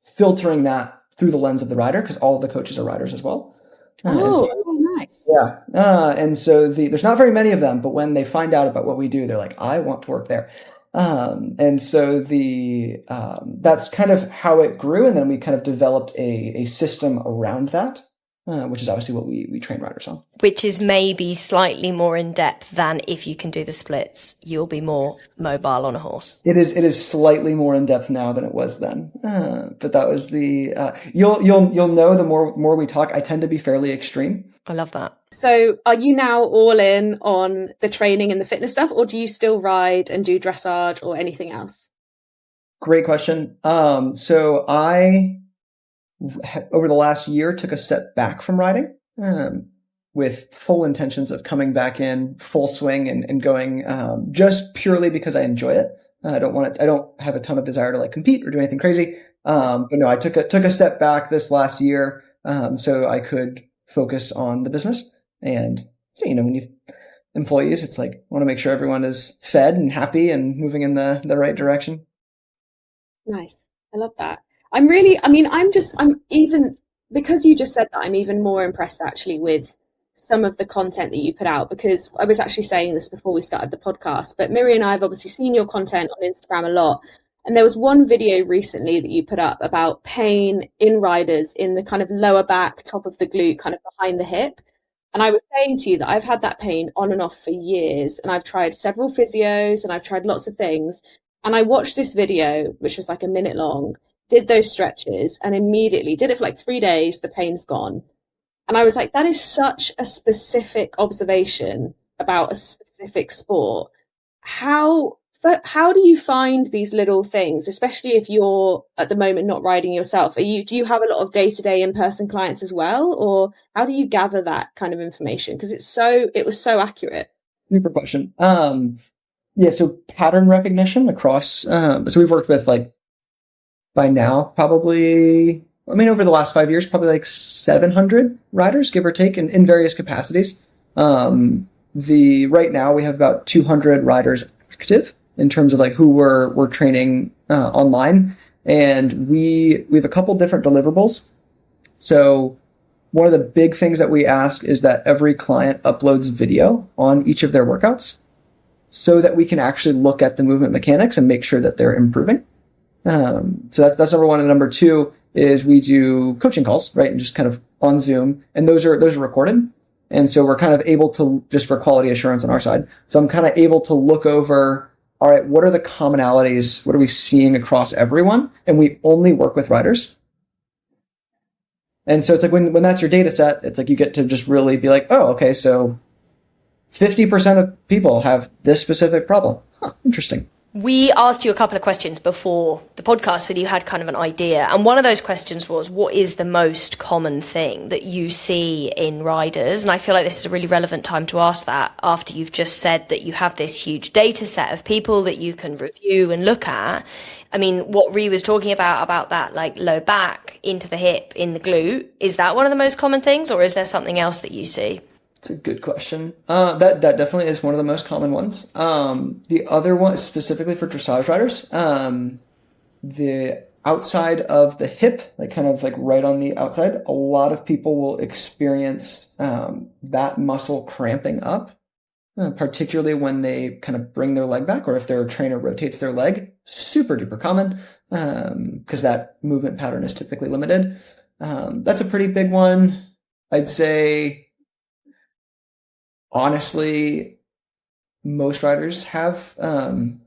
filtering that through the lens of the rider, because all of the coaches are riders as well. That's so nice. Yeah. And so there's not very many of them, but when they find out about what we do, they're like, I want to work there. And so that's kind of how it grew. And then we kind of developed a system around that. Which is obviously what we train riders on. Which is maybe slightly more in depth than if you can do the splits, you'll be more mobile on a horse. It is slightly more in depth now than it was then. But that was you'll know the more we talk, I tend to be fairly extreme. I love that. So are you now all in on the training and the fitness stuff, or do you still ride and do dressage or anything else? Great question. So I, over the last year, took a step back from riding, with full intentions of coming back in full swing and going, just purely because I enjoy it. I don't have a ton of desire to like compete or do anything crazy. But no, I took a step back this last year, so I could focus on the business. And so, when you've employees, it's like, I want to make sure everyone is fed and happy and moving in the right direction. Nice. I love that. Because you just said that, I'm even more impressed actually with some of the content that you put out, because I was actually saying this before we started the podcast, but Miri and I have obviously seen your content on Instagram a lot. And there was one video recently that you put up about pain in riders in the kind of lower back, top of the glute, kind of behind the hip. And I was saying to you that I've had that pain on and off for years, and I've tried several physios and I've tried lots of things. And I watched this video, which was like a minute long, did those stretches, and immediately did it for like 3 days, the pain's gone. And I was like, that is such a specific observation about a specific sport. How do you find these little things, especially if you're at the moment not riding yourself? Do you have a lot of day-to-day in-person clients as well, or how do you gather that kind of information? Because it was so accurate. Super question. So pattern recognition across. So we've worked with by now, probably, over the last 5 years, probably like 700 riders, give or take, in various capacities. Right now we have about 200 riders active in terms of who we're training online, and we have a couple different deliverables. So one of the big things that we ask is that every client uploads video on each of their workouts, so that we can actually look at the movement mechanics and make sure that they're improving. So that's number one. And number two is we do coaching calls, right? And just kind of on Zoom, and those are recorded. And so we're kind of able to, just for quality assurance on our side. So I'm kind of able to look over, all right, what are the commonalities? What are we seeing across everyone? And we only work with riders. And so it's like when that's your data set, it's like you get to just really be like, oh, okay, so 50% of people have this specific problem. Huh, interesting. We asked you a couple of questions before the podcast so that you had kind of an idea. And one of those questions was, what is the most common thing that you see in riders? And I feel like this is a really relevant time to ask that after you've just said that you have this huge data set of people that you can review and look at. I mean, what Rhi was talking about that like low back into the hip in the glute, is that one of the most common things, or is there something else that you see? It's a good question. That definitely is one of the most common ones. The other one, specifically for dressage riders, the outside of the hip, like kind of like right on the outside, a lot of people will experience that muscle cramping up, particularly when they kind of bring their leg back, or if their trainer rotates their leg. Super duper common, because that movement pattern is typically limited. That's a pretty big one. I'd say, honestly, most riders have, there's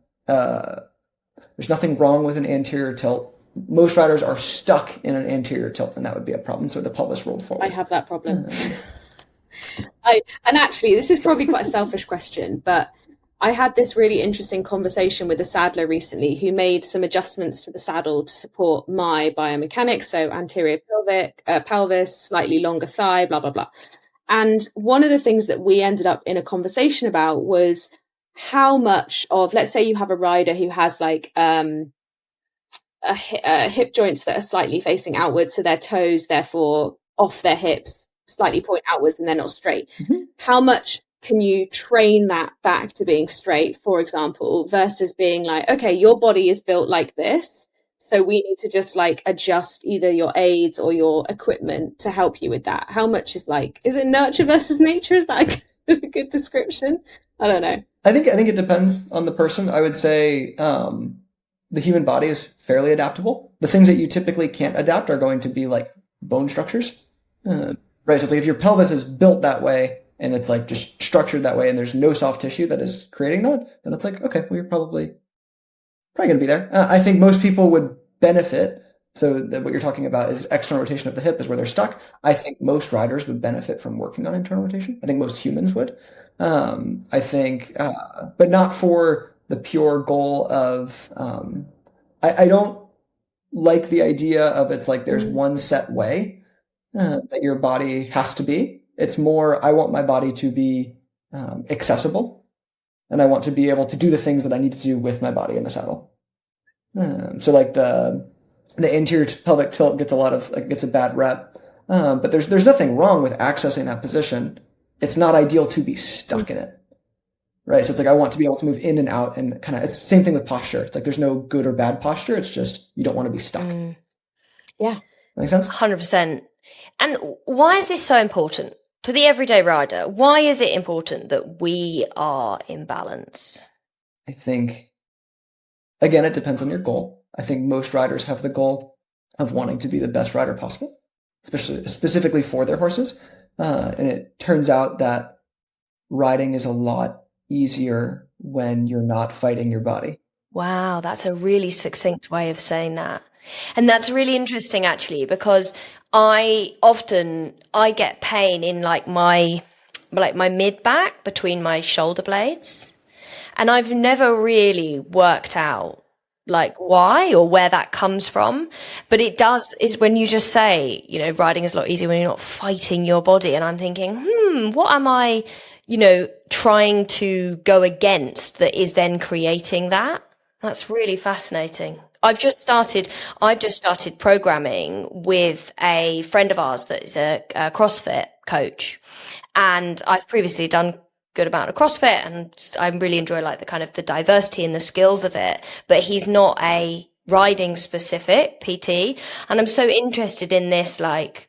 nothing wrong with an anterior tilt. Most riders are stuck in an anterior tilt, and that would be a problem. So the pelvis rolled forward. I have that problem. And actually, this is probably quite a selfish question, but I had this really interesting conversation with a saddler recently who made some adjustments to the saddle to support my biomechanics. So anterior pelvis, slightly longer thigh, blah, blah, blah. And one of the things that we ended up in a conversation about was how much of, let's say you have a rider who has like hip joints that are slightly facing outwards, so their toes, therefore, off their hips, slightly point outwards and they're not straight. Mm-hmm. How much can you train that back to being straight, for example, versus being like, okay, your body is built like this, so we need to just like adjust either your aids or your equipment to help you with that? How much is like, is it nurture versus nature? Is that a good description? I don't know. I think it depends on the person. I would say the human body is fairly adaptable. The things that you typically can't adapt are going to be like bone structures, right? So it's like if your pelvis is built that way and it's like just structured that way and there's no soft tissue that is creating that, then it's like, okay, well, you're probably going to be there. I think most people would benefit. So what you're talking about is external rotation of the hip is where they're stuck. I think most riders would benefit from working on internal rotation. I think most humans would. I think, but not for the pure goal of, I don't like the idea of it's like there's one set way that your body has to be. It's more, I want my body to be accessible, and I want to be able to do the things that I need to do with my body in the saddle. So like the anterior pelvic tilt gets a bad rep, but there's nothing wrong with accessing that position. It's not ideal to be stuck in it, right? So it's like I want to be able to move in and out, and kind of it's the same thing with posture. It's like there's no good or bad posture. It's just you don't want to be stuck. Yeah, that makes sense. 100%. And why is this so important to the everyday rider? Why is it important that we are in balance? I think, again, it depends on your goal. I think most riders have the goal of wanting to be the best rider possible, specifically for their horses. And it turns out that riding is a lot easier when you're not fighting your body. Wow, that's a really succinct way of saying that. And that's really interesting, actually, because I get pain in my mid back between my shoulder blades. And I've never really worked out like why or where that comes from. But it does, is when you just say, riding is a lot easier when you're not fighting your body. And I'm thinking, what am I, trying to go against that is then creating that? That's really fascinating. I've just started programming with a friend of ours that is a CrossFit coach. And I've previously done good amount of CrossFit, and I really enjoy like the kind of the diversity and the skills of it, but he's not a riding specific PT. And I'm so interested in this, like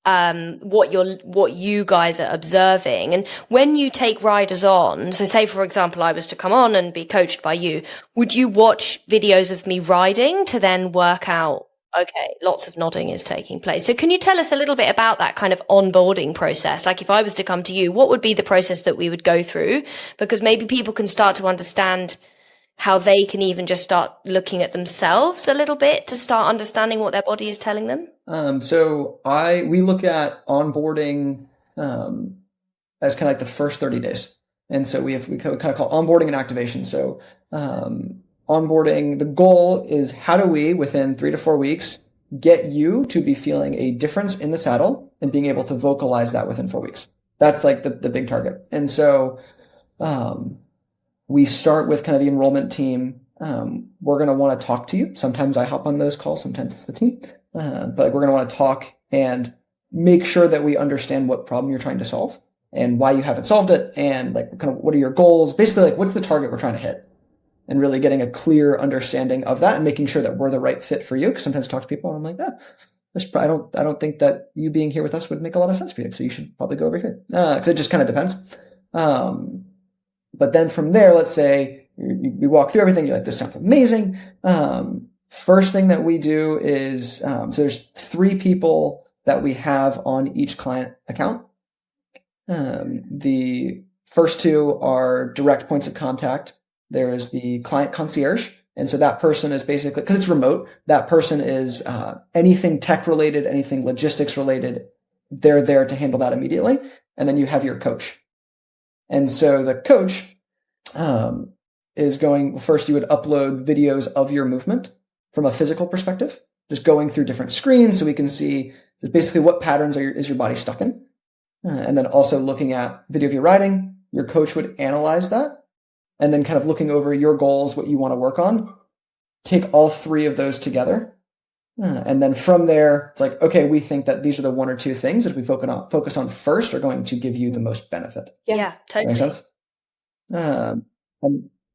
what you guys are observing. And when you take riders on, so say for example I was to come on and be coached by you, would you watch videos of me riding to then work out, okay, lots of nodding is taking place? So can you tell us a little bit about that kind of onboarding process? Like if I was to come to you, what would be the process that we would go through? Because maybe people can start to understand how they can even just start looking at themselves a little bit to start understanding what their body is telling them. We look at onboarding as kind of like the first 30 days. And so we kind of call onboarding and activation. So onboarding, the goal is how do we, within 3 to 4 weeks, get you to be feeling a difference in the saddle and being able to vocalize that within 4 weeks. That's like the big target. And so we start with kind of the enrollment team. We're going to want to talk to you. Sometimes I hop on those calls. Sometimes it's the team. But we're going to want to talk and make sure that we understand what problem you're trying to solve and why you haven't solved it. And like kind of what are your goals? Basically, like what's the target we're trying to hit? And really getting a clear understanding of that and making sure that we're the right fit for you. Because sometimes I talk to people and I'm like, I don't think that you being here with us would make a lot of sense for you. So you should probably go over here. Because it just kind of depends. But then from there, let's say we walk through everything. You're like, this sounds amazing. First thing that we do is, so there's 3 people that we have on each client account. The first 2 are direct points of contact. There is the client concierge. And so that person is basically, because it's remote, that person is anything tech related, anything logistics related. They're there to handle that immediately. And then you have your coach. And so the coach is going, first you would upload videos of your movement from a physical perspective, just going through different screens so we can see basically what patterns is your body stuck in. And then also looking at video of your riding, your coach would analyze that and then kind of looking over your goals, what you want to work on, take all 3 of those together. And then from there, it's like, okay, we think that these are the 1 or 2 things that we focus on first are going to give you the most benefit. Yeah, totally. Makes sense?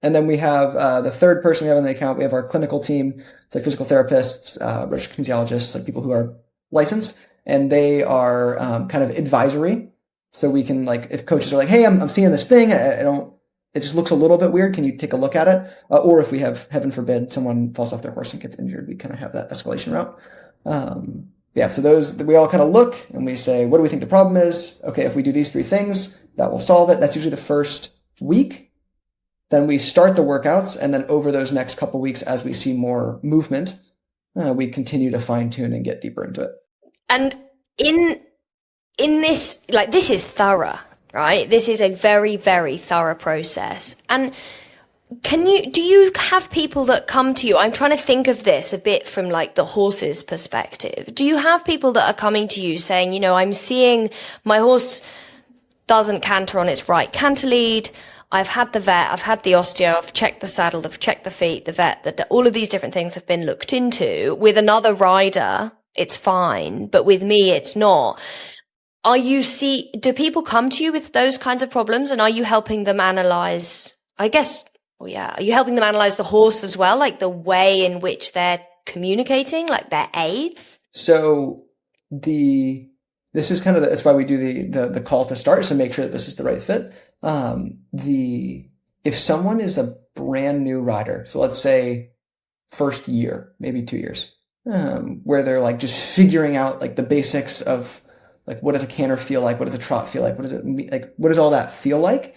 And then we have the third person we have on the account. We have our clinical team. It's like physical therapists, registered kinesiologists, like people who are licensed, and they are kind of advisory. So we can, like, if coaches are like, hey, I'm seeing this thing, it just looks a little bit weird. Can you take a look at it? Or if we have, heaven forbid, someone falls off their horse and gets injured, we kind of have that escalation route. So those, we all kind of look and we say, what do we think the problem is? Okay, if we do these 3 things, that will solve it. That's usually the first week. Then we start the workouts, and then over those next couple weeks, as we see more movement, we continue to fine tune and get deeper into it. And in this, like, this is thorough, right? This is a very, very thorough process. And do you have people that come to you? I'm trying to think of this a bit from like the horse's perspective. Do you have people that are coming to you saying, I'm seeing my horse doesn't canter on its right canter lead. I've had the vet, I've had the osteo, I've checked the saddle, I've checked the feet, the vet, all of these different things have been looked into. With another rider, it's fine, but with me, it's not. Do people come to you with those kinds of problems, and are you helping them analyze, are you helping them analyze the horse as well? Like the way in which they're communicating, like their aids? So this is kind of that's why we do the call to start, to make sure that this is the right fit. If someone is a brand new rider, so let's say first year, maybe 2 years, where they're like just figuring out like the basics of like, what does a canter feel like? What does a trot feel like? What does all that feel like?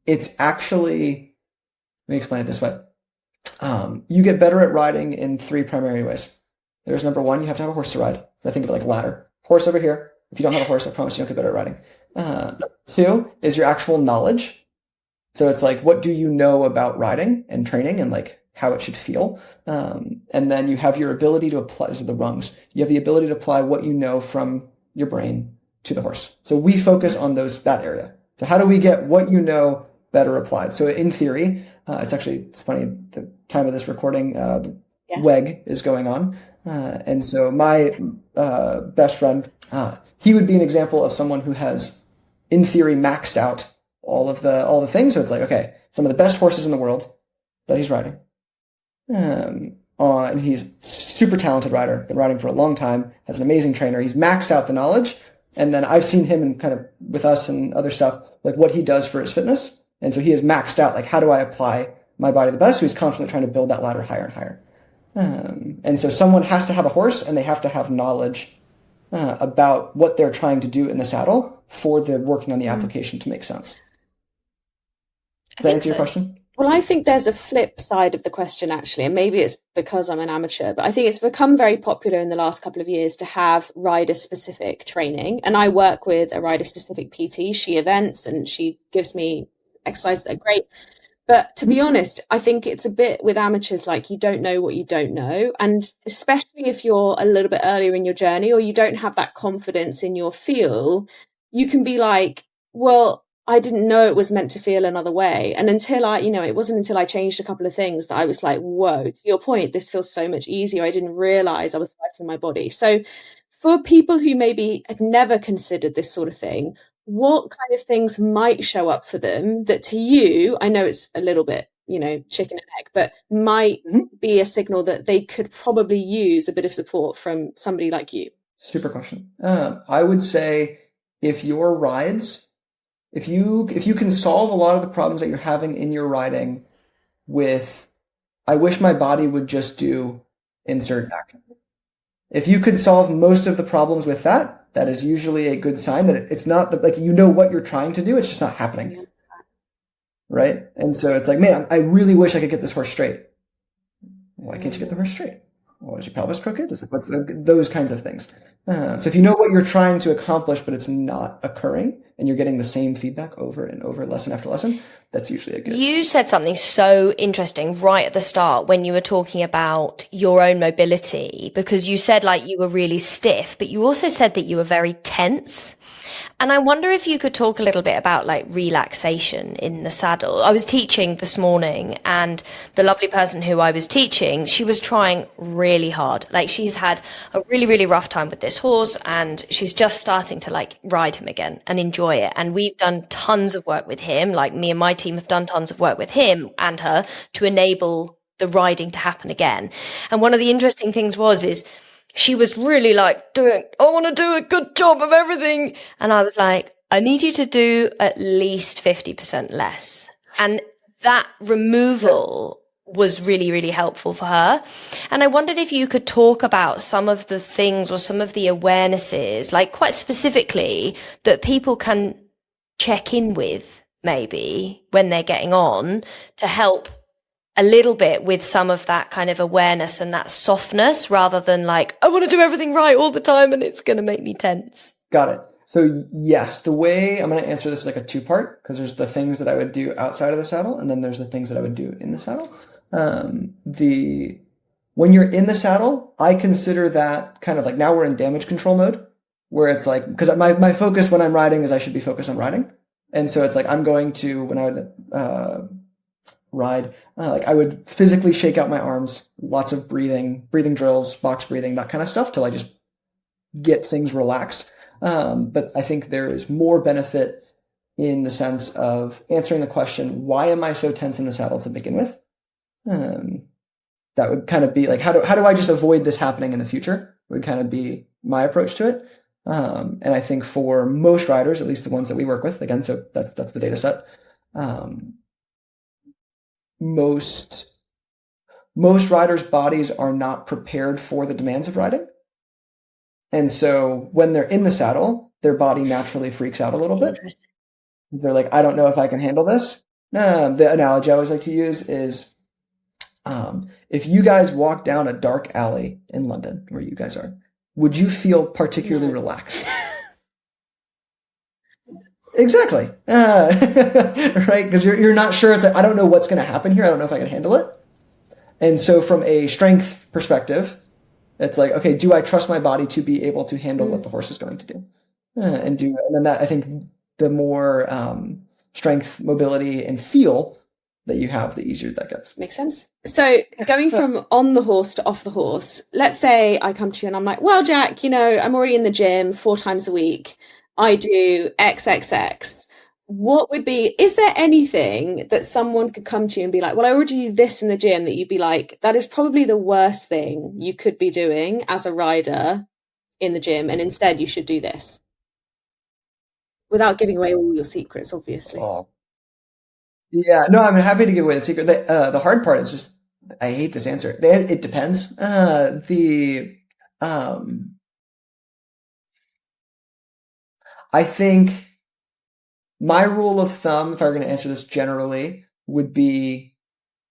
It's actually, let me explain it this way. You get better at riding in 3 primary ways. There's number 1, you have to have a horse to ride. So I think of it like a ladder. Horse over here. If you don't have a horse, I promise you don't get better at riding. 2 is your actual knowledge. So it's like, what do you know about riding and training and like how it should feel? And then you have your ability to apply, those are the rungs. You have the ability to apply what you know from your brain to the horse. So we focus on that area. So how do we get what you know better applied? So in theory, it's funny, the time of this recording, the WEG is going on. And so my best friend, he would be an example of someone who has, in theory, maxed out all the things. So it's like, okay, some of the best horses in the world that he's riding. and he's super talented rider, been riding for a long time, has an amazing trainer. He's maxed out the knowledge. And then I've seen him and kind of with us and other stuff, like what he does for his fitness. And so he has maxed out, like, how do I apply my body the best? So he's constantly trying to build that ladder higher and higher. And so someone has to have a horse and they have to have knowledge about what they're trying to do in the saddle for the working on the application to make sense. Does that answer your question? Well, I think there's a flip side of the question, actually, and maybe it's because I'm an amateur, but I think it's become very popular in the last couple of years to have rider-specific training. And I work with a rider-specific PT. She events and she gives me exercises that are great. But to be honest, I think it's a bit with amateurs, like you don't know what you don't know. And especially if you're a little bit earlier in your journey or you don't have that confidence in your feel, you can be like, well, I didn't know it was meant to feel another way. And until it wasn't until I changed a couple of things that I was like, whoa, to your point, this feels so much easier. I didn't realize I was fighting my body. So for people who maybe had never considered this sort of thing, what kind of things might show up for them that to you, I know it's a little bit, chicken and egg, but might be a signal that they could probably use a bit of support from somebody like you? Super question. I would say if your rides, if you can solve a lot of the problems that you're having in your riding with, I wish my body would just do insert action. If you could solve most of the problems with that, that is usually a good sign that it's not like what you're trying to do, it's just not happening. Right? And so it's like, man, I really wish I could get this horse straight. Why can't you get the horse straight? Well, is your pelvis crooked? What's those kinds of things. So if you know what you're trying to accomplish, but it's not occurring, and you're getting the same feedback over and over, lesson after lesson, that's usually a good. You said something so interesting right at the start when you were talking about your own mobility, because you said like you were really stiff, but you also said that you were very tense. And I wonder if you could talk a little bit about like relaxation in the saddle. I was teaching this morning and the lovely person who I was teaching, she was trying really hard. Like she's had a really, really rough time with this horse and she's just starting to like ride him again and enjoy it. And we've done tons of work with him. Like me and my team have done tons of work with him and her to enable the riding to happen again. And one of the interesting things is she was really like I want to do a good job of everything. And I was like, I need you to do at least 50% less. And that removal was really, really helpful for her. And I wondered if you could talk about some of the things or some of the awarenesses, like quite specifically, that people can check in with maybe when they're getting on to help a little bit with some of that kind of awareness and that softness rather than like, I want to do everything right all the time and it's going to make me tense. Got it. So yes, the way I'm going to answer this is like a two-part, because there's the things that I would do outside of the saddle and then there's the things that I would do in the saddle. When you're in the saddle, I consider that kind of like, now we're in damage control mode, where it's like, because my focus when I'm riding is I should be focused on riding. And so it's like, I'm going to, when I would ride, like I would physically shake out my arms, lots of breathing drills, box breathing, that kind of stuff to like just get things relaxed. But I think there is more benefit in the sense of answering the question, why am I so tense in the saddle to begin with? That would kind of be like, how do I just avoid this happening in the future? Would kind of be my approach to it. And I think for most riders, at least the ones that we work with, again, so that's the data set. Most riders' bodies are not prepared for the demands of riding. And so when they're in the saddle, their body naturally freaks out a little bit. And they're like, I don't know if I can handle this. The analogy I always like to use is, if you guys walk down a dark alley in London, where you guys are, would you feel particularly relaxed? Exactly. Right? Because you're not sure. It's like, I don't know what's going to happen here. I don't know if I can handle it. And so from a strength perspective, it's like, okay, do I trust my body to be able to handle what the horse is going to do? And then that, I think the more strength, mobility, and feel that you have, the easier that gets. Makes sense. So going from on the horse to off the horse, let's say I come to you and I'm like, well, Jack, I'm already in the gym 4 times a week. I do XXX. is there anything that someone could come to you and be like, well, I already do this in the gym, that you'd be like, that is probably the worst thing you could be doing as a rider in the gym, and instead you should do this? Without giving away all your secrets, obviously. Oh. Yeah, no, I'm happy to give away the secret. The hard part is just, I hate this answer. It depends. I think my rule of thumb, if I were going to answer this generally, would be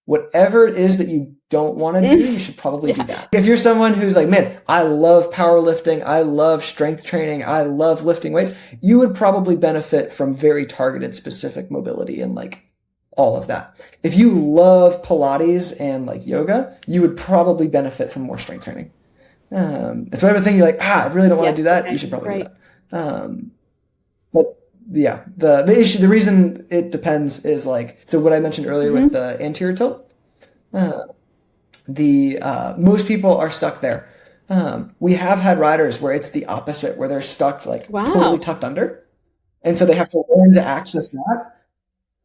whatever it is that you don't want to do, you should probably do that. If you're someone who's like, man, I love powerlifting, I love strength training, I love lifting weights, you would probably benefit from very targeted, specific mobility and like all of that. If you love Pilates and like yoga, you would probably benefit from more strength training. And so whatever thing you're like, I really don't want to do that, you should probably do that. But yeah, the reason it depends is like, so what I mentioned earlier with the anterior tilt, most people are stuck there. We have had riders where it's the opposite, where they're stuck like totally tucked under. And so they have to learn to access that.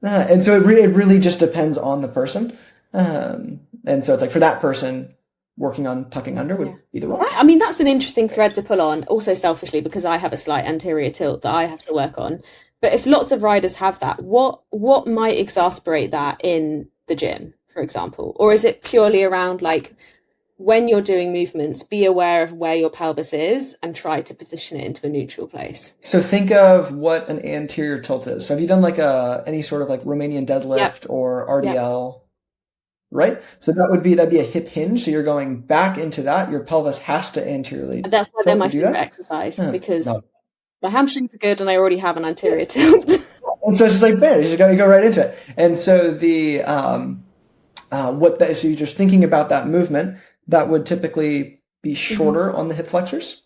And so it really just depends on the person. And so it's like for that person, working on tucking under would be the one. I mean, that's an interesting thread to pull on, also selfishly, because I have a slight anterior tilt that I have to work on. But if lots of riders have that, what might exasperate that in the gym, for example? Or is it purely around like, when you're doing movements, be aware of where your pelvis is and try to position it into a neutral place? So think of what an anterior tilt is. So have you done like any sort of like Romanian deadlift or RDL? Right? So that'd be a hip hinge. So you're going back into that. Your pelvis has to anteriorly. That's why they're my favorite exercise, because my hamstrings are good and I already have an anterior tilt. And so it's just like, man, you just got to go right into it. And so so you're just thinking about that movement, that would typically be shorter on the hip flexors.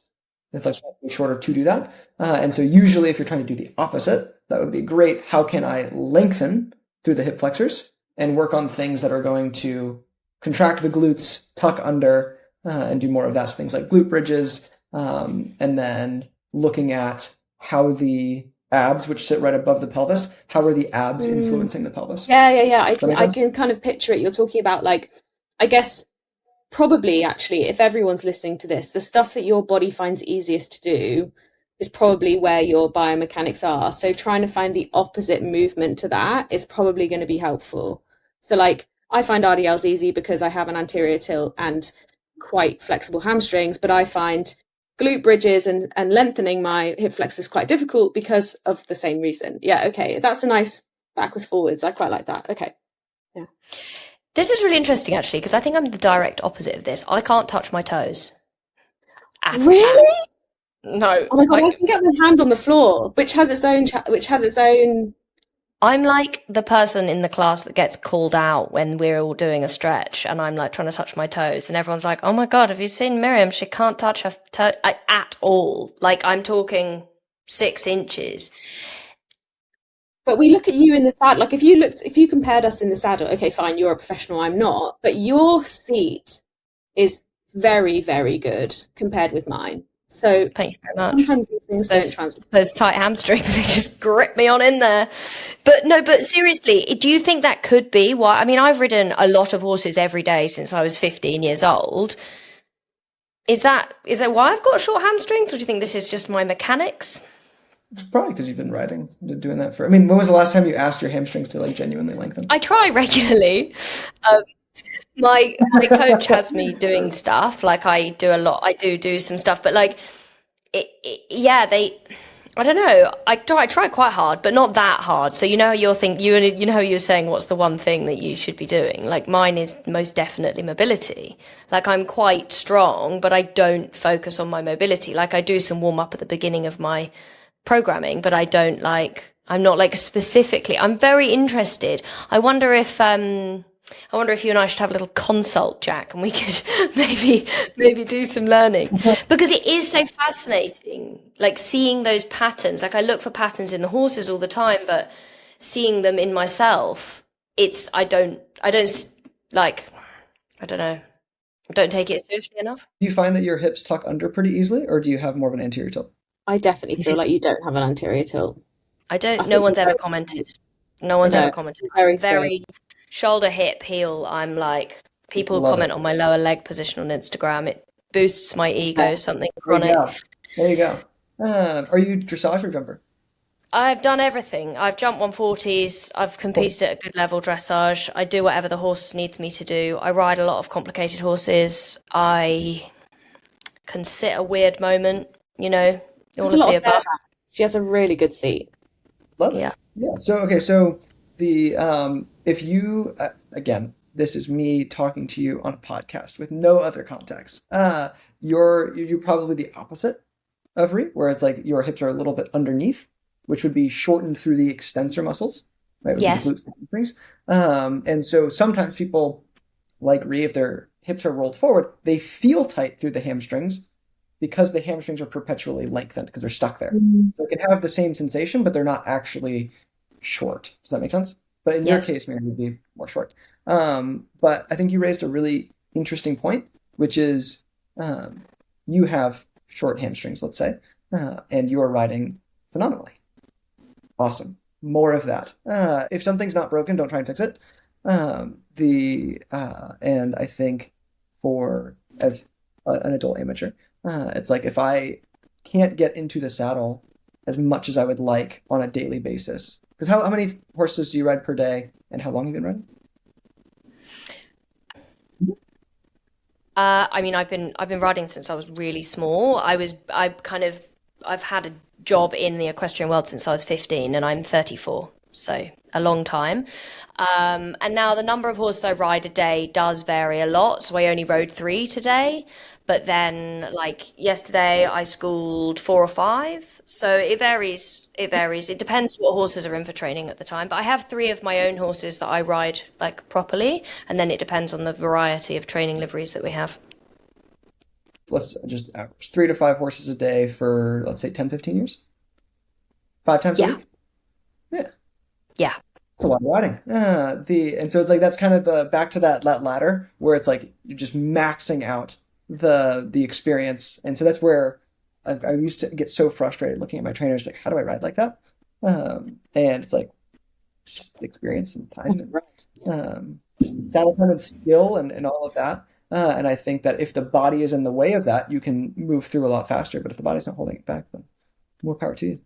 The hip flexors would be shorter to do that. And so usually if you're trying to do the opposite, that would be great. How can I lengthen through the hip flexors and work on things that are going to contract the glutes, tuck under, and do more of that. So things like glute bridges, and then looking at how the abs, which sit right above the pelvis, how are the abs influencing the pelvis? Yeah. I can kind of picture it. You're talking about like, I guess, probably actually, if everyone's listening to this, the stuff that your body finds easiest to do is probably where your biomechanics are. So trying to find the opposite movement to that is probably going to be helpful. So like, I find RDLs easy because I have an anterior tilt and quite flexible hamstrings, but I find glute bridges and lengthening my hip flexors quite difficult because of the same reason. Yeah, okay. That's a nice backwards forwards. I quite like that. Okay. Yeah. This is really interesting actually, because I think I'm the direct opposite of this. I can't touch my toes. Really? No. Oh my God, I can get my hand on the floor, which has its own I'm like the person in the class that gets called out when we're all doing a stretch and I'm like trying to touch my toes and everyone's like, oh my God, have you seen Miriam? She can't touch her toe at all. Like I'm talking 6 inches. But we look at you in the saddle. Like if you compared us in the saddle, okay, fine, you're a professional, I'm not. But your seat is very, very good compared with mine. So thank you very much. Sometimes these things don't translate. Those tight hamstrings, they just grip me on in there. But seriously, do you think that could be why? I mean, I've ridden a lot of horses every day since I was 15 years old. Is that why I've got short hamstrings, or do you think this is just my mechanics? It's probably because you've been riding, doing that for. I mean, when was the last time you asked your hamstrings to like genuinely lengthen? I try regularly. My coach has me doing stuff. Like I do a lot. I do some stuff, but like, I don't know. I try quite hard, but not that hard. So you know, you know how you're saying, what's the one thing that you should be doing? Like mine is most definitely mobility. Like I'm quite strong, but I don't focus on my mobility. Like I do some warm up at the beginning of my programming, but I'm not like specifically. I'm very interested. I wonder if you and I should have a little consult, Jack, and we could maybe do some learning, because it is so fascinating, like seeing those patterns. Like I look for patterns in the horses all the time, but seeing them in myself, I don't take it seriously enough. Do you find that your hips tuck under pretty easily, or do you have more of an anterior tilt? I definitely feel like you don't have an anterior tilt. No one's ever commented. No one's ever commented. Very shoulder, hip, heel. I'm like, people comment on my lower leg position on Instagram. It boosts my ego, something chronic. There you go. Are you dressage or jumper? I've done everything. I've jumped 140s. I've competed at a good level dressage. I do whatever the horse needs me to do. I ride a lot of complicated horses. I can sit a weird moment, all of the above. She has a really good seat. Love it. Yeah. So the if you again, this is me talking to you on a podcast with no other context. You're probably the opposite of Rhi, where it's like your hips are a little bit underneath, which would be shortened through the extensor muscles, right? With yes. The glutes and hamstrings. And so sometimes people like Rhi, if their hips are rolled forward, they feel tight through the hamstrings because the hamstrings are perpetually lengthened because they're stuck there. So it can have the same sensation, but they're not actually short. Does that make sense? But in your case, Miri, it would be more short. But I think you raised a really interesting point, which is you have short hamstrings, let's say, and you are riding phenomenally. Awesome. More of that. If something's not broken, don't try and fix it. And I think as an adult amateur, it's like if I can't get into the saddle as much as I would like on a daily basis, because how many horses do you ride per day, and how long have you been riding? I've been riding since I was really small. I've had a job in the equestrian world since I was 15, and I'm 34, so a long time. And now the number of horses I ride a day does vary a lot. So I only rode 3 today, but then like yesterday I schooled 4 or 5. So it varies. It depends what horses are in for training at the time. But I have 3 of my own horses that I ride like properly, and then it depends on the variety of training liveries that we have. Let's just average 3 to 5 horses a day for, let's say, 10, 15 years? 5 times a week? Yeah. It's a lot of riding. And so it's like that's kind of the back to that ladder where it's like you're just maxing out the experience. And so that's where I used to get so frustrated looking at my trainers, like, how do I ride like that? And it's like, it's just experience and time and just saddle time and skill and all of that. And I think that if the body is in the way of that, you can move through a lot faster. But if the body's not holding it back, then more power to you.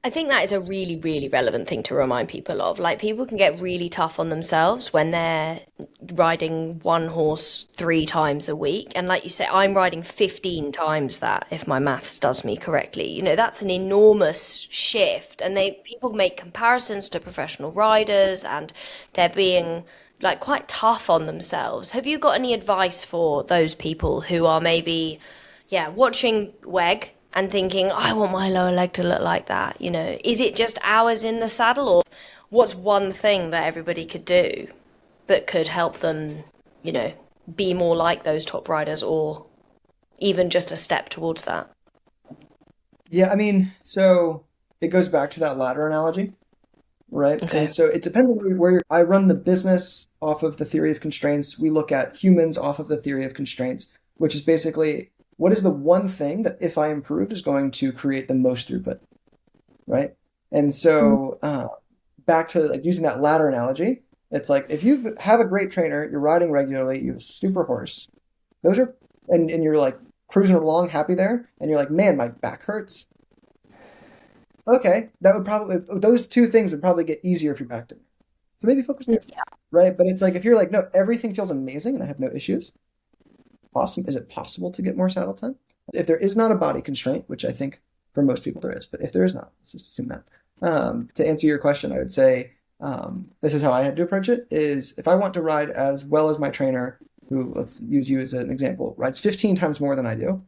I think that is a really, really relevant thing to remind people of. Like, people can get really tough on themselves when they're riding one horse 3 times a week. And like you say, I'm riding 15 times that, if my maths does me correctly. That's an enormous shift. And people make comparisons to professional riders, and they're being like quite tough on themselves. Have you got any advice for those people who are maybe, watching WEG and thinking, I want my lower leg to look like that? Is it just hours in the saddle, or what's one thing that everybody could do that could help them, be more like those top riders, or even just a step towards that? Yeah, so it goes back to that ladder analogy, right? Okay. And so it depends on where I run the business off of the theory of constraints. We look at humans off of the theory of constraints, which is basically, what is the one thing that if I improved is going to create the most throughput, right? And so back to like using that ladder analogy, it's like if you have a great trainer, you're riding regularly, you have a super horse, and you're like cruising along happy there, and you're like, man, my back hurts. Okay, those 2 things would probably get easier if your back didn't. So maybe focus there, right? But it's like if you're like, no, everything feels amazing and I have no issues. Awesome. Is it possible to get more saddle time? If there is not a body constraint, which I think for most people there is, but if there is not, let's just assume that. To answer your question, I would say this is how I had to approach it, is if I want to ride as well as my trainer, who, let's use you as an example, rides 15 times more than I do,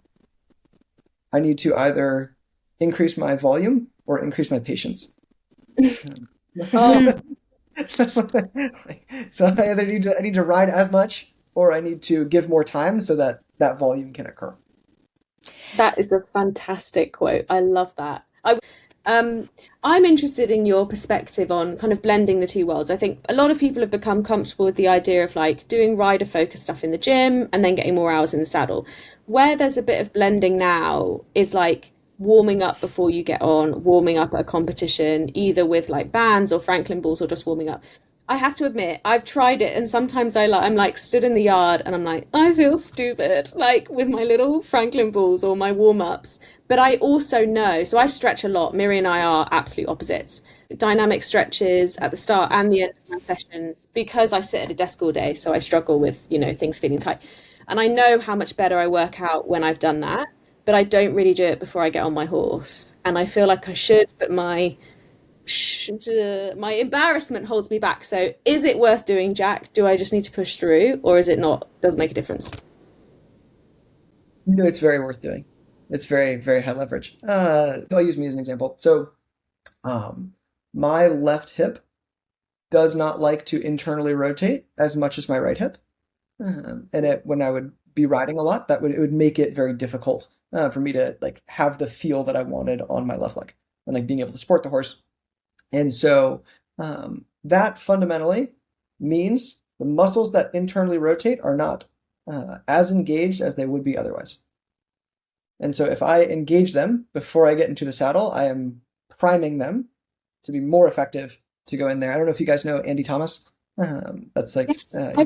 I need to either increase my volume or increase my patience. So I either need to ride as much, or I need to give more time so that that volume can occur. That is a fantastic quote. I love that. I'm interested in your perspective on kind of blending the 2 worlds. I think a lot of people have become comfortable with the idea of like doing rider focused stuff in the gym and then getting more hours in the saddle. Where there's a bit of blending now is like warming up before you get on, warming up at a competition, either with like bands or Franklin balls or just warming up. I have to admit, I've tried it, and sometimes I'm like stood in the yard and I'm like, I feel stupid, like with my little Franklin balls or my warm-ups. But I also know, so I stretch a lot. Miri and I are absolute opposites. Dynamic stretches at the start and the end of my sessions, because I sit at a desk all day, so I struggle with, things feeling tight. And I know how much better I work out when I've done that, but I don't really do it before I get on my horse. And I feel like I should, but my embarrassment holds me back. So is it worth doing, Jack? Do I just need to push through, or is it not? Doesn't make a difference? No, it's very worth doing. It's very, very high leverage. I'll use me as an example. So my left hip does not like to internally rotate as much as my right hip. When I would be riding a lot, it would make it very difficult for me to like have the feel that I wanted on my left leg and like being able to support the horse. And so that fundamentally means the muscles that internally rotate are not as engaged as they would be otherwise. And so if I engage them before I get into the saddle, I am priming them to be more effective to go in there. I don't know if you guys know Andy Thomas. That's like yes, I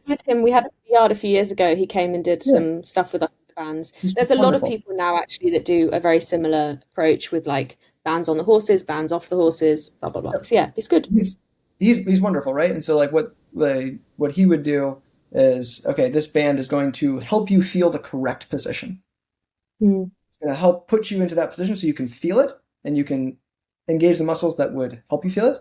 met him. We had a yard a few years ago. He came and did some stuff with us bands. There's a lot of people now actually that do a very similar approach with like bands on the horses, bands off the horses, blah blah blah. So yeah, it's good. He's wonderful, right? And so like what he would do is, okay, this band is going to help you feel the correct position. It's going to help put you into that position so you can feel it and you can engage the muscles that would help you feel it.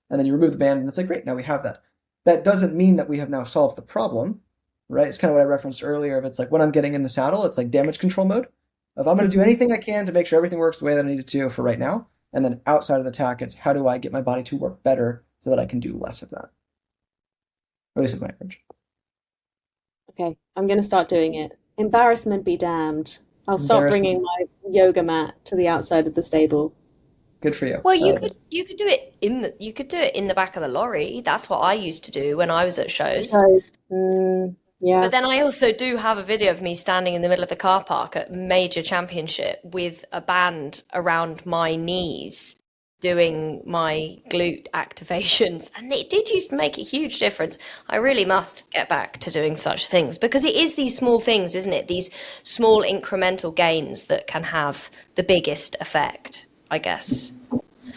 And then you remove the band and it's like, great, now we have that. That doesn't mean that we have now solved the problem, right? It's kind of what I referenced earlier. If it's like when I'm getting in the saddle, it's like damage control mode. If I'm going to do anything I can to make sure everything works the way that I need it to for right now, and then outside of the tack, it's how do I get my body to work better so that I can do less of that? Or at least at my approach. Okay, I'm going to start doing it. Embarrassment be damned. I'll start bringing my yoga mat to the outside of the stable. Good for you. Well, you could do it in the back of the lorry. That's what I used to do when I was at shows. Yeah. But then I also do have a video of me standing in the middle of the car park at major championship with a band around my knees doing my glute activations. And it did used to make a huge difference. I really must get back to doing such things because it is these small things, isn't it? These small incremental gains that can have the biggest effect, I guess.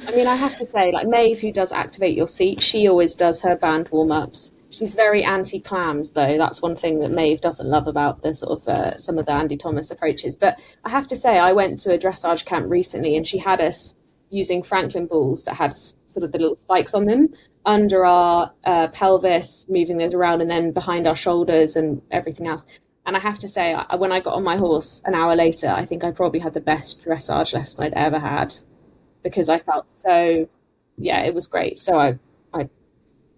I mean, I have to say, like Maeve, who does Activate Your Seat, she always does her band warm-ups. She's very anti-clams, though. That's one thing that Maeve doesn't love about the sort of some of the Andy Thomas approaches. But I have to say, I went to a dressage camp recently and she had us using Franklin balls that had sort of the little spikes on them under our pelvis, moving those around, and then behind our shoulders and everything else. And I have to say, when I got on my horse an hour later, I think I probably had the best dressage lesson I'd ever had because I felt so, yeah, it was great. So I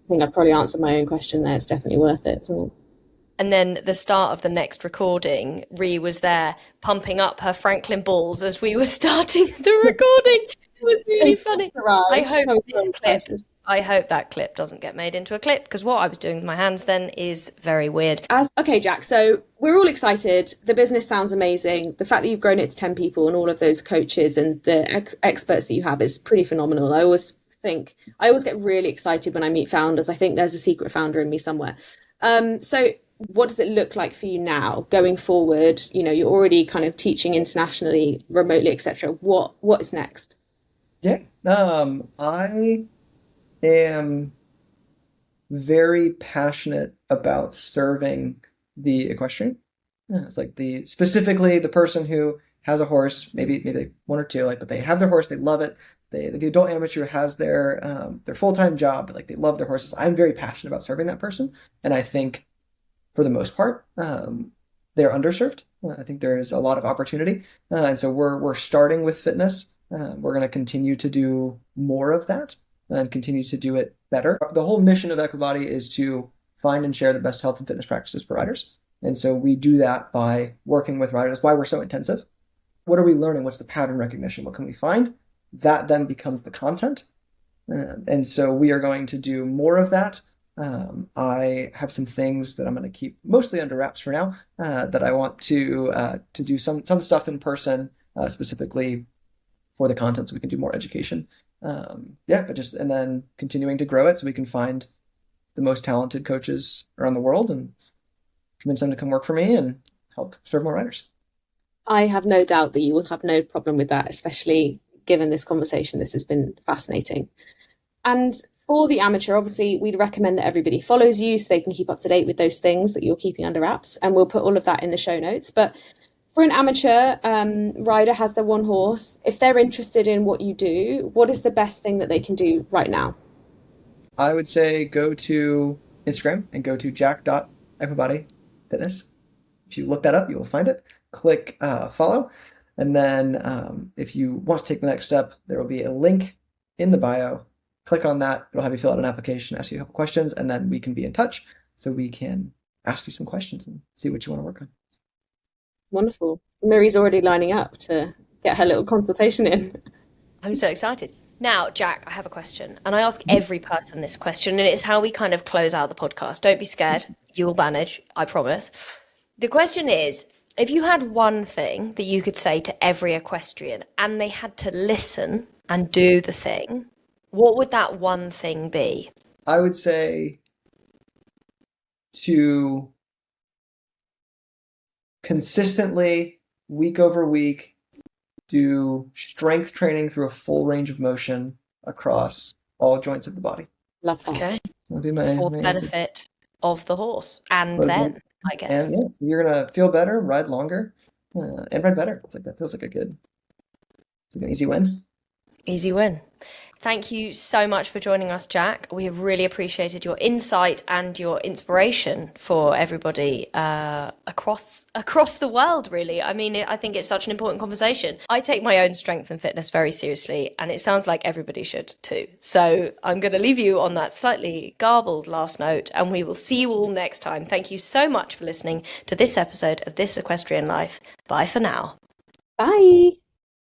think I probably answered my own question there. It's definitely worth it. And then the start of the next recording, Rhi was there pumping up her Franklin balls as we were starting the recording. It was really funny. I hope that clip doesn't get made into a clip because what I was doing with my hands then is very weird. Okay, Jack, so we're all excited. The business sounds amazing. The fact that you've grown it to 10 people and all of those coaches and the experts that you have is pretty phenomenal. I always get really excited when I meet founders. I think there's a secret founder in me somewhere. So what does it look like for you now going forward? You're already kind of teaching internationally, remotely, etc. What is next? Yeah. I am very passionate about serving the equestrian. It's like specifically the person who has a horse, maybe one or two, but they have their horse, they love it. The adult amateur has their full-time job, but they love their horses. I'm very passionate about serving that person, and I think for the most part, they're underserved. I think there is a lot of opportunity, and so we're starting with fitness. We're going to continue to do more of that and continue to do it better. The whole mission of Equibody is to find and share the best health and fitness practices for riders. And so we do that by working with riders. That's why we're so intensive. What are we learning? What's the pattern recognition? What can we find? That then becomes the content. And so we are going to do more of that. I have some things that I'm going to keep mostly under wraps for now, that I want to do some stuff in person specifically for the content so we can do more education. And then continuing to grow it so we can find the most talented coaches around the world and convince them to come work for me and help serve more riders. I have no doubt that you will have no problem with that, especially given this conversation. This has been fascinating. And for the amateur, obviously, we'd recommend that everybody follows you so they can keep up to date with those things that you're keeping under wraps. And we'll put all of that in the show notes. But for an amateur rider has their one horse, if they're interested in what you do, what is the best thing that they can do right now? I would say go to Instagram and go to jack.equibody.fitness. If you look that up, you will find it. Click follow. And then if you want to take the next step, there will be a link in the bio. Click on that. It'll have you fill out an application, ask you a couple questions, and then we can be in touch so we can ask you some questions and see what you want to work on. Wonderful. Miri's already lining up to get her little consultation in. I'm so excited. Now, Jack, I have a question. And I ask every person this question, and it's how we kind of close out the podcast. Don't be scared. You'll manage, I promise. The question is, if you had one thing that you could say to every equestrian and they had to listen and do the thing, what would that one thing be? I would say to consistently, week over week, do strength training through a full range of motion across all joints of the body. Love that. Okay. That'll be my For the answer. benefit of the horse and then, I guess. And you're going to feel better, ride longer, and ride better. That feels like it's like an easy win. Easy win. Thank you so much for joining us, Jack. We have really appreciated your insight and your inspiration for everybody across the world, really. I mean, I think it's such an important conversation. I take my own strength and fitness very seriously, and it sounds like everybody should too. So I'm going to leave you on that slightly garbled last note, and we will see you all next time. Thank you so much for listening to this episode of This Equestrian Life. Bye for now. Bye.